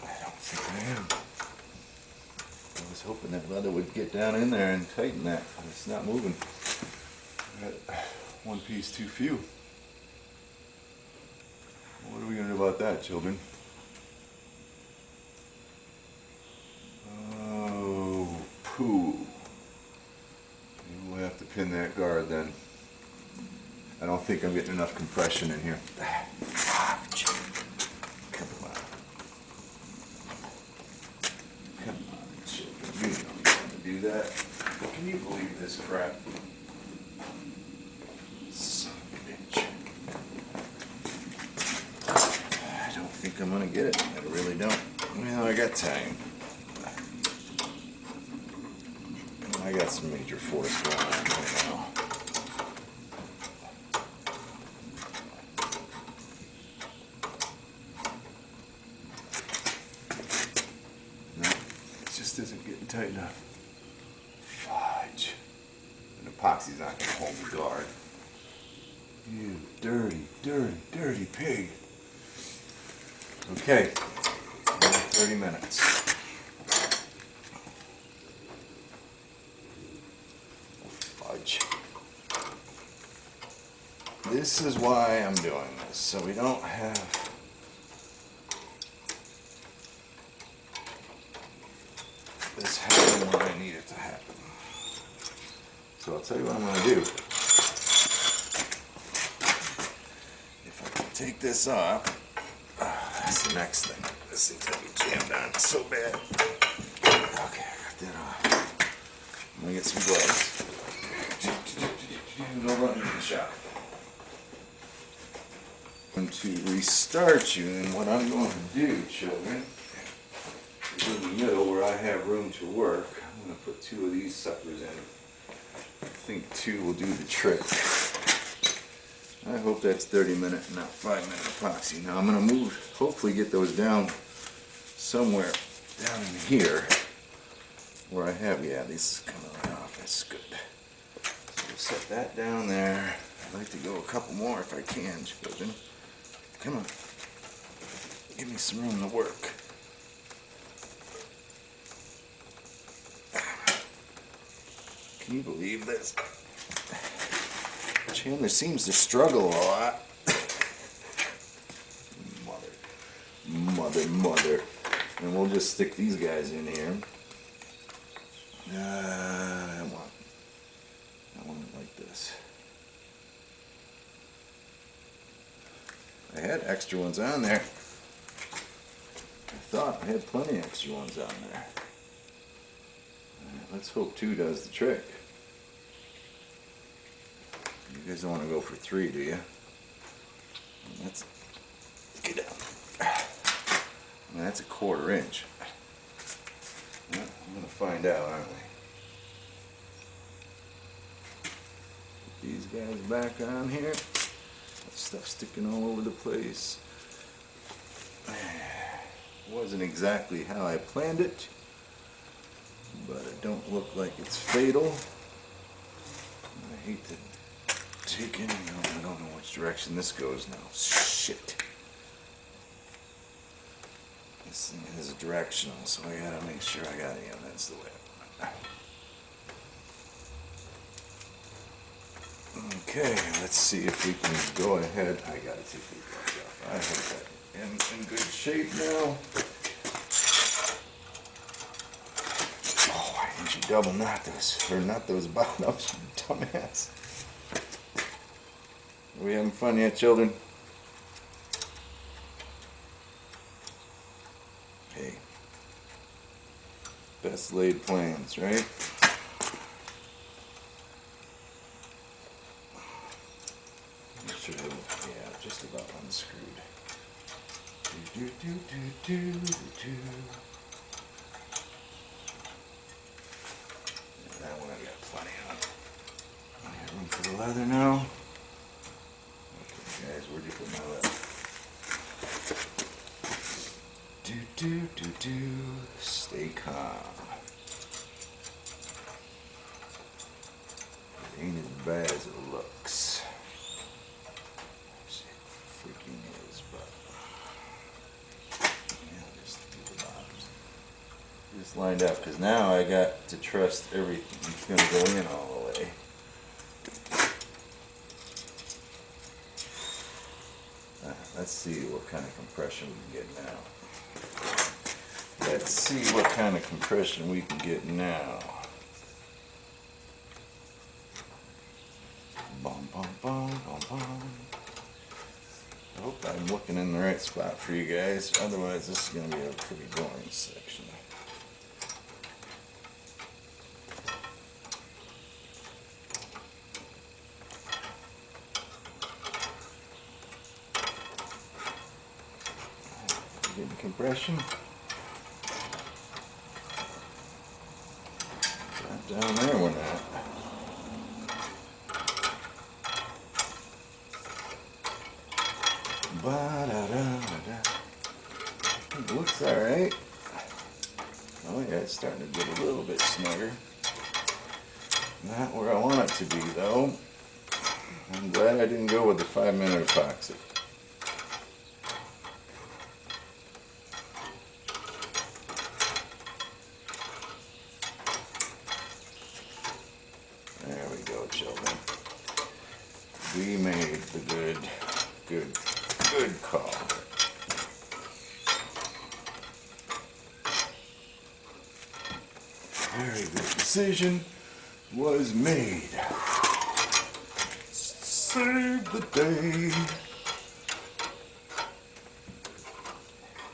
I don't think I am. I was hoping that leather would get down in there and tighten that, but it's not moving. One piece too few. What are we going to do about that, children? Oh, poo. We'll have to pin that guard then. I don't think I'm getting enough compression in here. Come on. Come on, children. You know you want to do that. Can you believe this crap? I'm gonna get it. I really don't. Well, I got time. I got some major force going on right now. No, it just isn't getting tight enough. Fudge. And epoxy's not gonna hold the guard. You dirty, dirty, dirty pig. Okay, 30 minutes. Fudge. This is why I'm doing this, so we don't have this happen where I need it to happen. tell you what I'm going to do. If I can take this off, that's the next thing. This thing's going to be jammed on so bad. Okay, I got that off. I'm going to get some gloves. No running in the shop. I'm going to restart you, and what I'm going to do, children, is in the middle where I have room to work, I'm going to put 2 of these suckers in. I think 2 will do the trick. I hope that's 30-minute and not 5-minute epoxy. Now I'm going to move, hopefully get those down somewhere down in here where I have, yeah, this is coming right off, that's good. So we'll set that down there. I'd like to go a couple more if I can, children. Come on, give me some room to work. Can you believe this? Chandler seems to struggle a lot. Mother. And we'll just stick these guys in here. I want it like this. I had extra ones on there. I thought I had plenty of extra ones on there. Alright, let's hope 2 does the trick. You guys don't want to go for 3, do you? Let's get down. I mean, that's a 1/4 inch. Well, I'm going to find out, aren't we? Put these guys back on here. Stuff sticking all over the place. Wasn't exactly how I planned it, but it don't look like it's fatal. I hate to take any, I don't know which direction this goes now. Shit. This thing is directional, so I gotta make sure I got that's the way. Okay, let's see if we can go ahead. I gotta take these guys off. I hope that in good shape now. Oh, why didn't you double knot those? Or not those bottoms, you dumbass. Are we having fun yet, children? Hey. Best laid plans, right? Yeah, just about unscrewed. That one I got plenty of. I have room for the leather now. Okay, guys, where'd you put my leather? Stay calm. It ain't as bad as it looks. Freaking is, but yeah, just do the bottoms. Just lined up, because now I got to trust everything. It's going to go in all the way. Let's see what kind of compression we can get now. Let's see what kind of compression we can get now. Bum, bum, bum, bum, bum. I hope I'm looking in the right spot for you guys, otherwise this is going to be a pretty boring section. Getting compression. Right down there we're not. It looks alright. Oh yeah, it's starting to get a little bit snugger. Not where I want it to be though. I'm glad I didn't go with the 5-minute epoxy. There we go, children. We made the good call. Very good decision. was made. Save the day.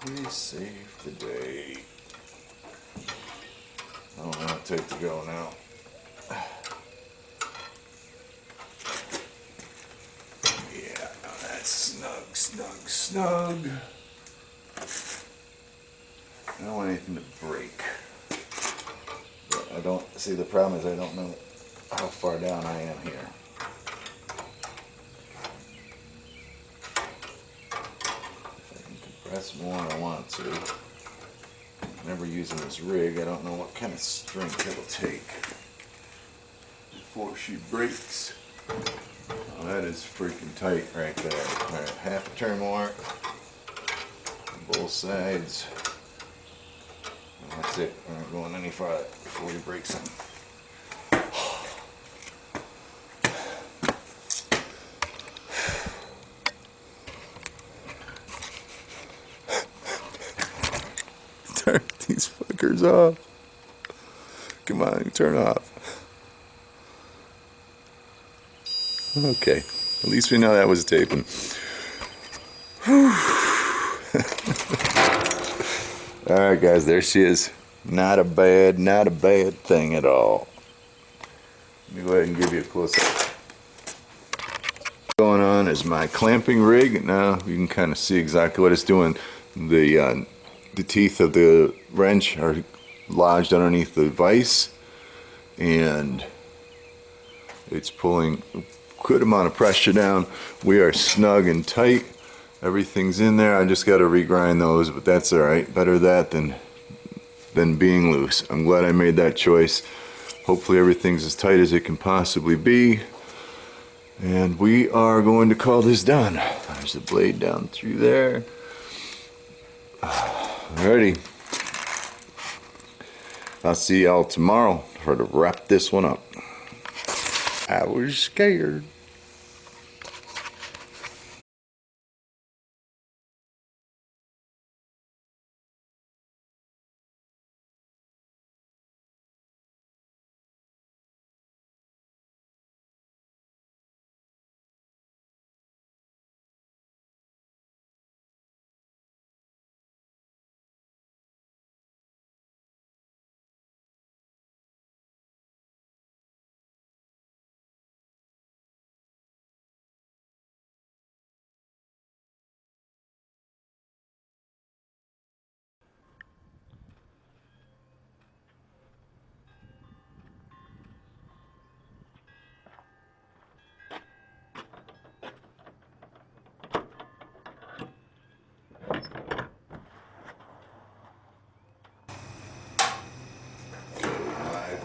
We save the day. I don't know how it takes to go now. Yeah, now that's snug, snug, snug. I don't want anything to break. But I don't see, the problem is I don't know how far down I am here. If I can compress more I want to. Never using this rig, I don't know what kind of strength it'll take before she breaks. Oh, that is freaking tight right there. Alright, half a turn more. Both sides. And that's it. We're not going any farther before he breaks them. Turn these fuckers off. Come on, turn off. Okay, at least we know that was taping. Alright guys, there she is. Not a bad thing at all. Let me go ahead and give you a close-up. Going on is my clamping rig. Now you can kind of see exactly what it's doing. The teeth of the wrench are lodged underneath the vise, and it's pulling a good amount of pressure down. We are snug and tight. Everything's in there. I just got to regrind those, but that's all right. Better that than being loose. I'm glad I made that choice. Hopefully everything's as tight as it can possibly be, and we are going to call this done. There's the blade down through there. Alrighty. I'll see y'all tomorrow for to wrap this one up. I was scared.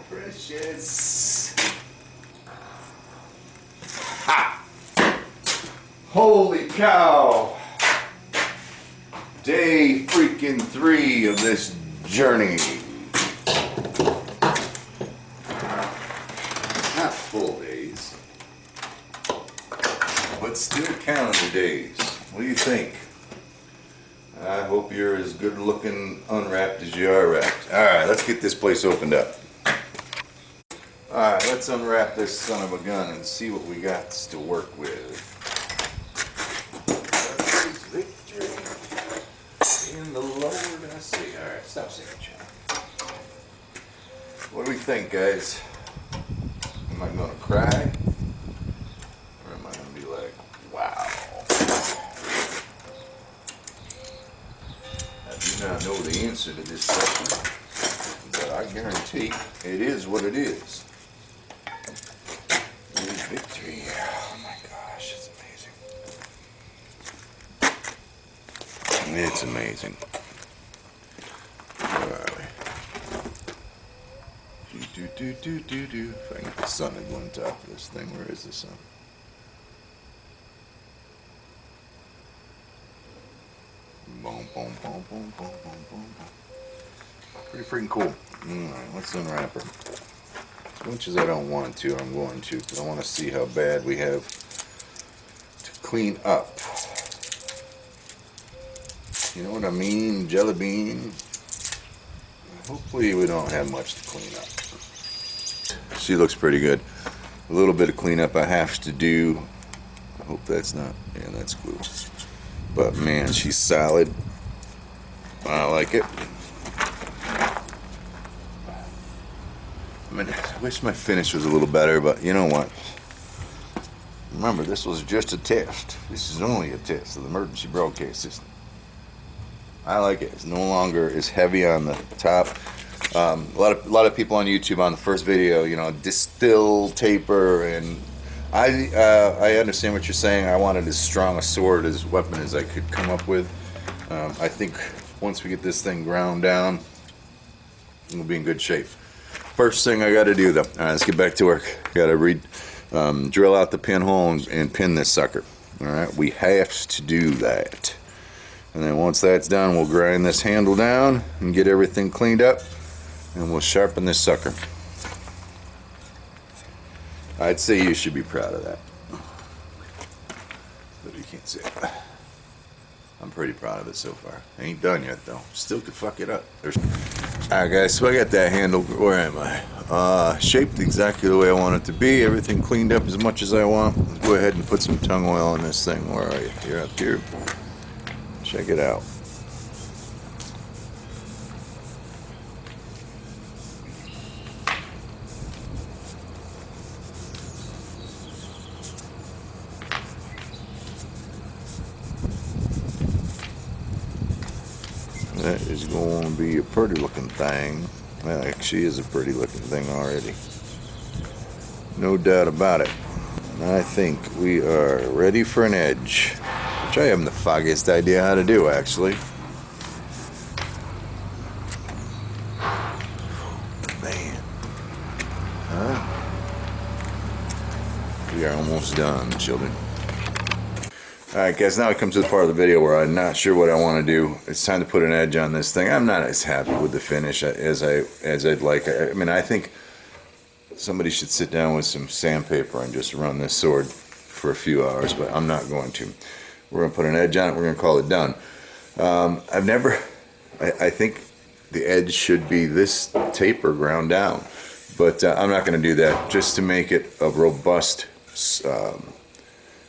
Precious. Ha! Holy cow! Day freaking 3 of this journey. Not full days, but still calendar days. What do you think? I hope you're as good looking unwrapped as you are wrapped. Alright, let's get this place opened up. Alright, let's unwrap this son of a gun and see what we got to work with. Victory in the Lord I see. Alright, stop saying chat. What do we think, guys? Am I going to cry? Or am I going to be like, wow? I do not know the answer to this question, but I guarantee it is what it is. Victory. Oh my gosh, it's amazing. It's amazing. Where are we? If I can get the sun in one top of this thing, where is the sun? Boom, boom, boom, boom, boom, boom, boom, boom. Pretty freaking cool. Alright, let's unwrap her. As much as I don't want to, I'm going to, because I want to see how bad we have to clean up. You know what I mean? Jelly bean. Hopefully we don't have much to clean up. she looks pretty good. A little bit of cleanup I have to do. I hope that's not, yeah, that's glue. But man, she's solid. I like it. I mean, I wish my finish was a little better, but you know what? Remember, this was just a test. This is only a test of the emergency broadcast system. I like it. It's no longer as heavy on the top. A lot of people on YouTube on the first video, you know, distill, taper, and I understand what you're saying. I wanted as strong a sword as weapon as I could come up with. I think once we get this thing ground down, we'll be in good shape. First thing I got to do, though. All right, let's get back to work. Got to drill out the pinhole and pin this sucker. All right, we have to do that. And then once that's done, we'll grind this handle down and get everything cleaned up, and we'll sharpen this sucker. I'd say you should be proud of that, but you can't say it. I'm pretty proud of it so far. I ain't done yet though. Still could fuck it up. Alright guys, so I got that handle. Where am I? Shaped exactly the way I want it to be. Everything cleaned up as much as I want. Let's go ahead and put some tung oil on this thing. Where are you? You're up here. Check it out. That is going to be a pretty looking thing. Well, actually is a pretty looking thing already. No doubt about it. I think we are ready for an edge, which I haven't the foggiest idea how to do, actually. Man. We are almost done, children. Alright guys, now it comes to the part of the video where I'm not sure what I want to do. It's time to put an edge on this thing. I'm not as happy with the finish as I'd like. I mean, I think somebody should sit down with some sandpaper and just run this sword for a few hours, but I'm not going to. We're going to put an edge on it. We're going to call it done. I think the edge should be this taper ground down, but I'm not going to do that. Just to make it a robust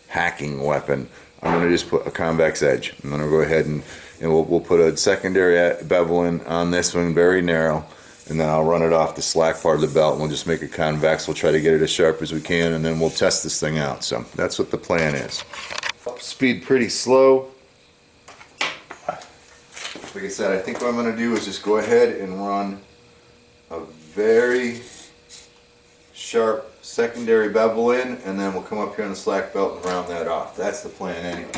hacking weapon, I'm going to just put a convex edge. I'm going to go ahead and we'll put a secondary bevel in on this one, very narrow, and then I'll run it off the slack part of the belt, and we'll just make it convex. We'll try to get it as sharp as we can, and then we'll test this thing out. So that's what the plan is. Speed pretty slow. Like I said, I think what I'm going to do is just go ahead and run a very sharp secondary bevel in, and then we'll come up here on the slack belt and round that off. That's the plan anyway.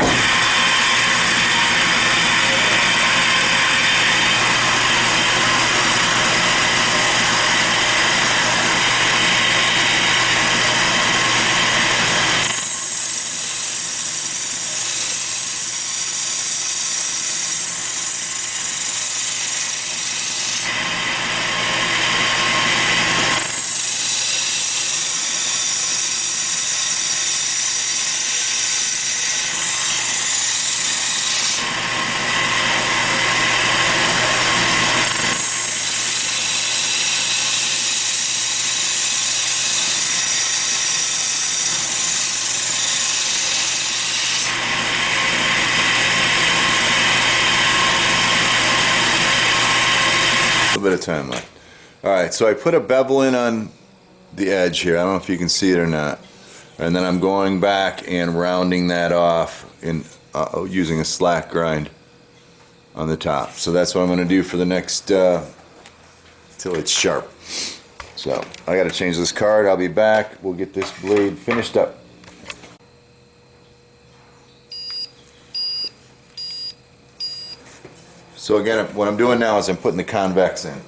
Bit of time left. Alright, so I put a bevel in on the edge here. I don't know if you can see it or not. And then I'm going back and rounding that off in using a slack grind on the top. So that's what I'm going to do for the next till it's sharp. So I got to change this card. I'll be back. We'll get this blade finished up. So again, what I'm doing now is I'm putting the convex in.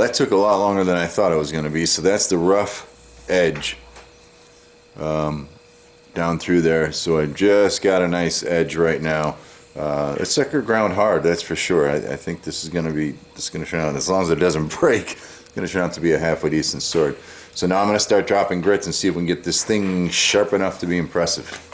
that took a lot longer than I thought it was going to be. So that's the rough edge down through there. So I just got a nice edge right now. It's sucker ground hard, that's for sure. I think this is going to turn out, as long as it doesn't break, it's going to turn out to be a halfway decent sword. So now I'm going to start dropping grits and see if we can get this thing sharp enough to be impressive.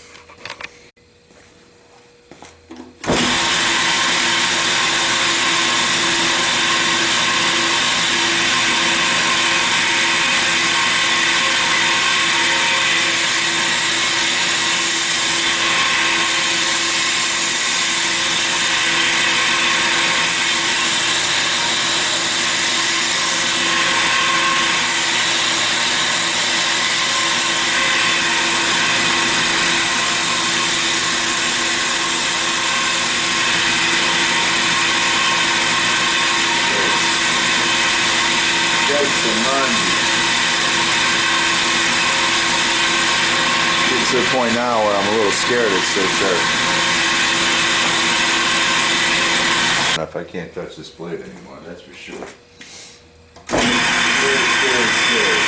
To the point now where I'm a little scared it's so sharp. If I can't touch this blade anymore, that's for sure. Scared.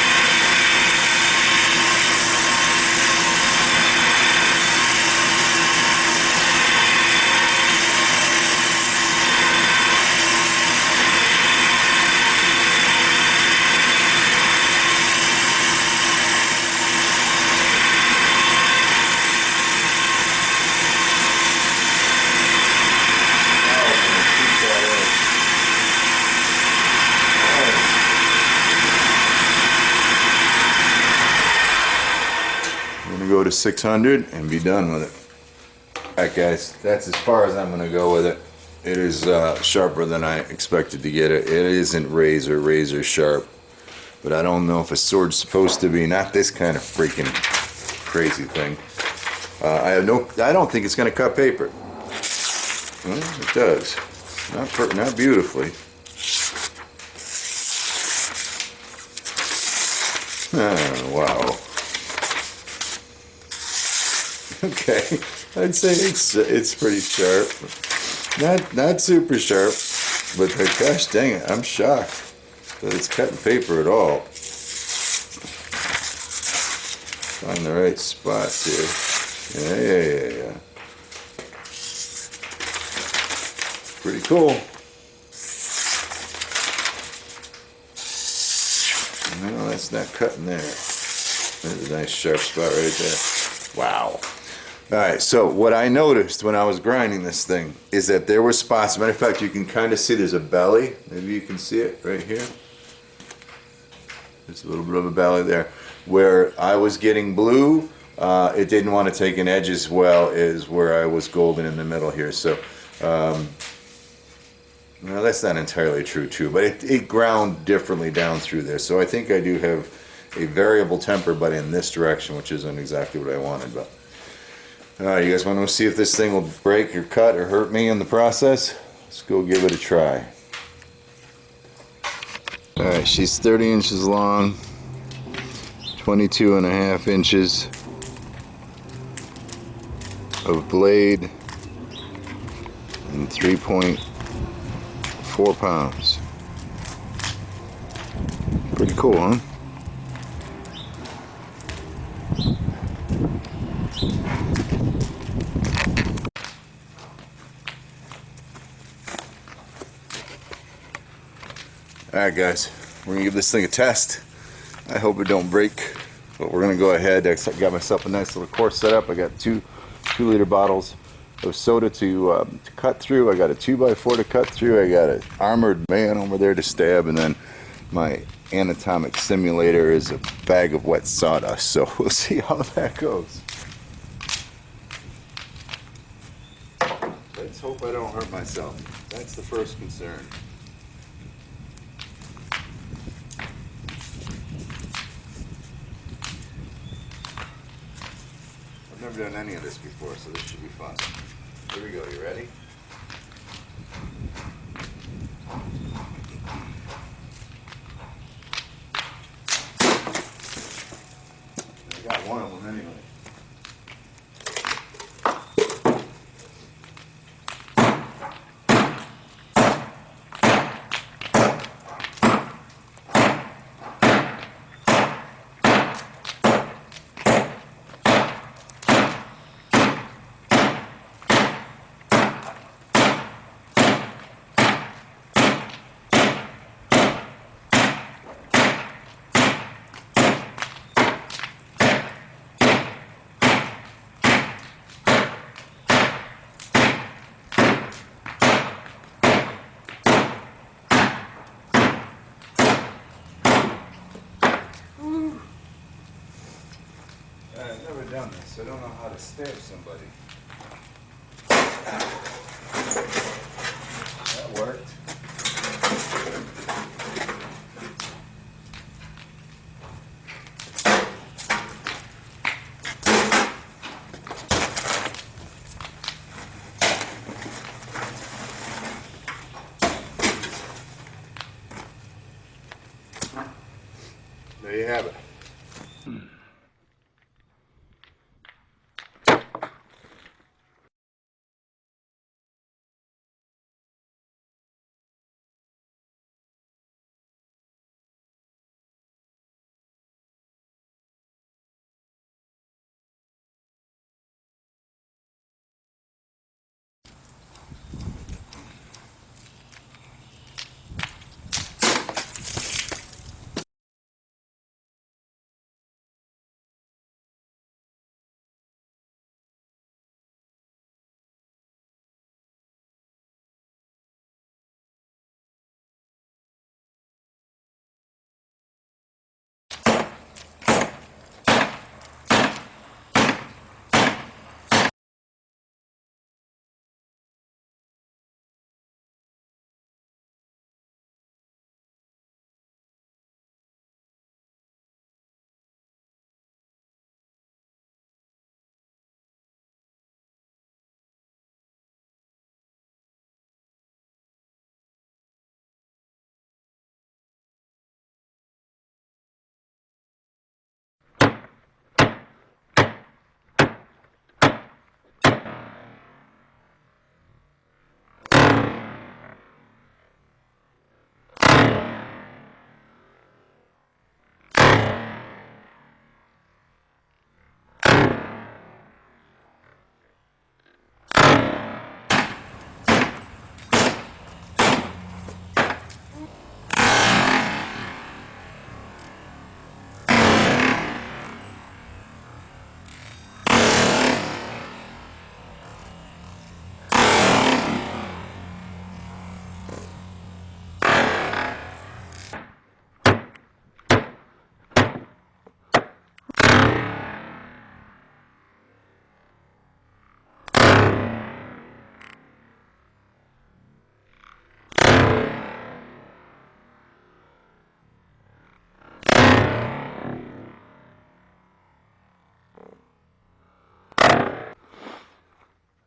Go to 600 and be done with it. Alright guys, that's as far as I'm going to go with it. It is sharper than I expected to get it. It isn't razor sharp, but I don't know if a sword's supposed to be. Not this kind of freaking crazy thing. I don't think it's going to cut paper. Well, it does. Not beautifully. Oh, wow. Okay, I'd say it's pretty sharp. Not super sharp, but gosh dang it, I'm shocked that it's cutting paper at all. Find the right spots here. Yeah. Pretty cool. No, that's not cutting there. There's a nice sharp spot right there. Wow. Alright, so what I noticed when I was grinding this thing is that there were spots, as a matter of fact, you can kind of see there's a belly. Maybe you can see it right here. There's a little bit of a belly there. Where I was getting blue, it didn't want to take an edge as well as where I was golden in the middle here. So, well, that's not entirely true too, but it ground differently down through there. So I think I do have a variable temper, but in this direction, which isn't exactly what I wanted. But you guys want to see if this thing will break or cut or hurt me in the process? Let's go give it a try. Alright, she's 30 inches long, 22.5 inches of blade, and 3.4 pounds. Pretty cool, huh? Alright guys, we're going to give this thing a test. I hope it don't break, but we're going to go ahead. I got myself a nice little course set up. I got two 2-liter bottles of soda to cut through. I got a 2x4 to cut through. I got an armored man over there to stab, and then my anatomic simulator is a bag of wet sawdust. So we'll see how that goes. Let's hope I don't hurt myself. That's the first concern. I've never done any of this before, so this should be fun. Here we go, you ready? I got one of them anyway. done this, so I don't know how to stab somebody. That worked. There you have it.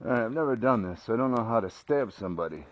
Alright, I've never done this, so I don't know how to stab somebody.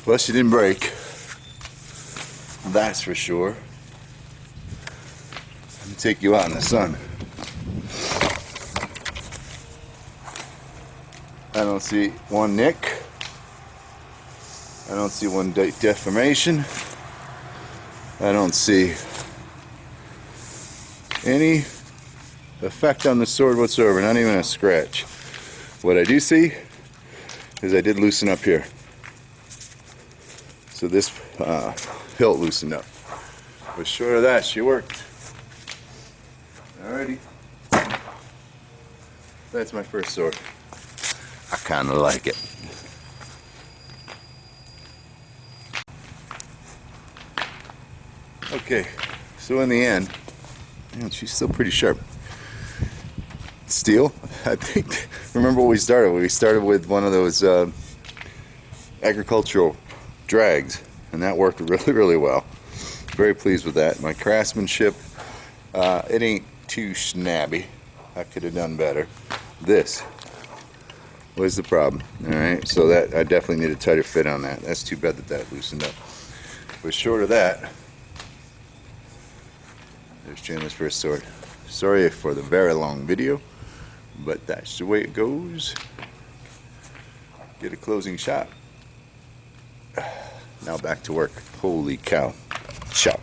Plus you didn't break. That's for sure. Let me take you out in the sun. I don't see one nick. I don't see one deformation. I don't see any effect on the sword whatsoever, not even a scratch. What I do see is I did loosen up here. So this hilt loosened up. But short of that, she worked. Alrighty. That's my first sword. I kind of like it. Okay, so in the end, man, she's still pretty sharp. Steel, I think. Remember what we started with? We started with one of those agricultural drags, and that worked really, really well. Very pleased with that. My craftsmanship, it ain't too snabby. I could have done better. This was the problem. All right, so that I definitely need a tighter fit on that. That's too bad that that loosened up. But short of that, there's Chandler's first sword. Sorry for the very long video, but that's the way it goes. Get a closing shot. Now back to work. Holy cow. Ciao.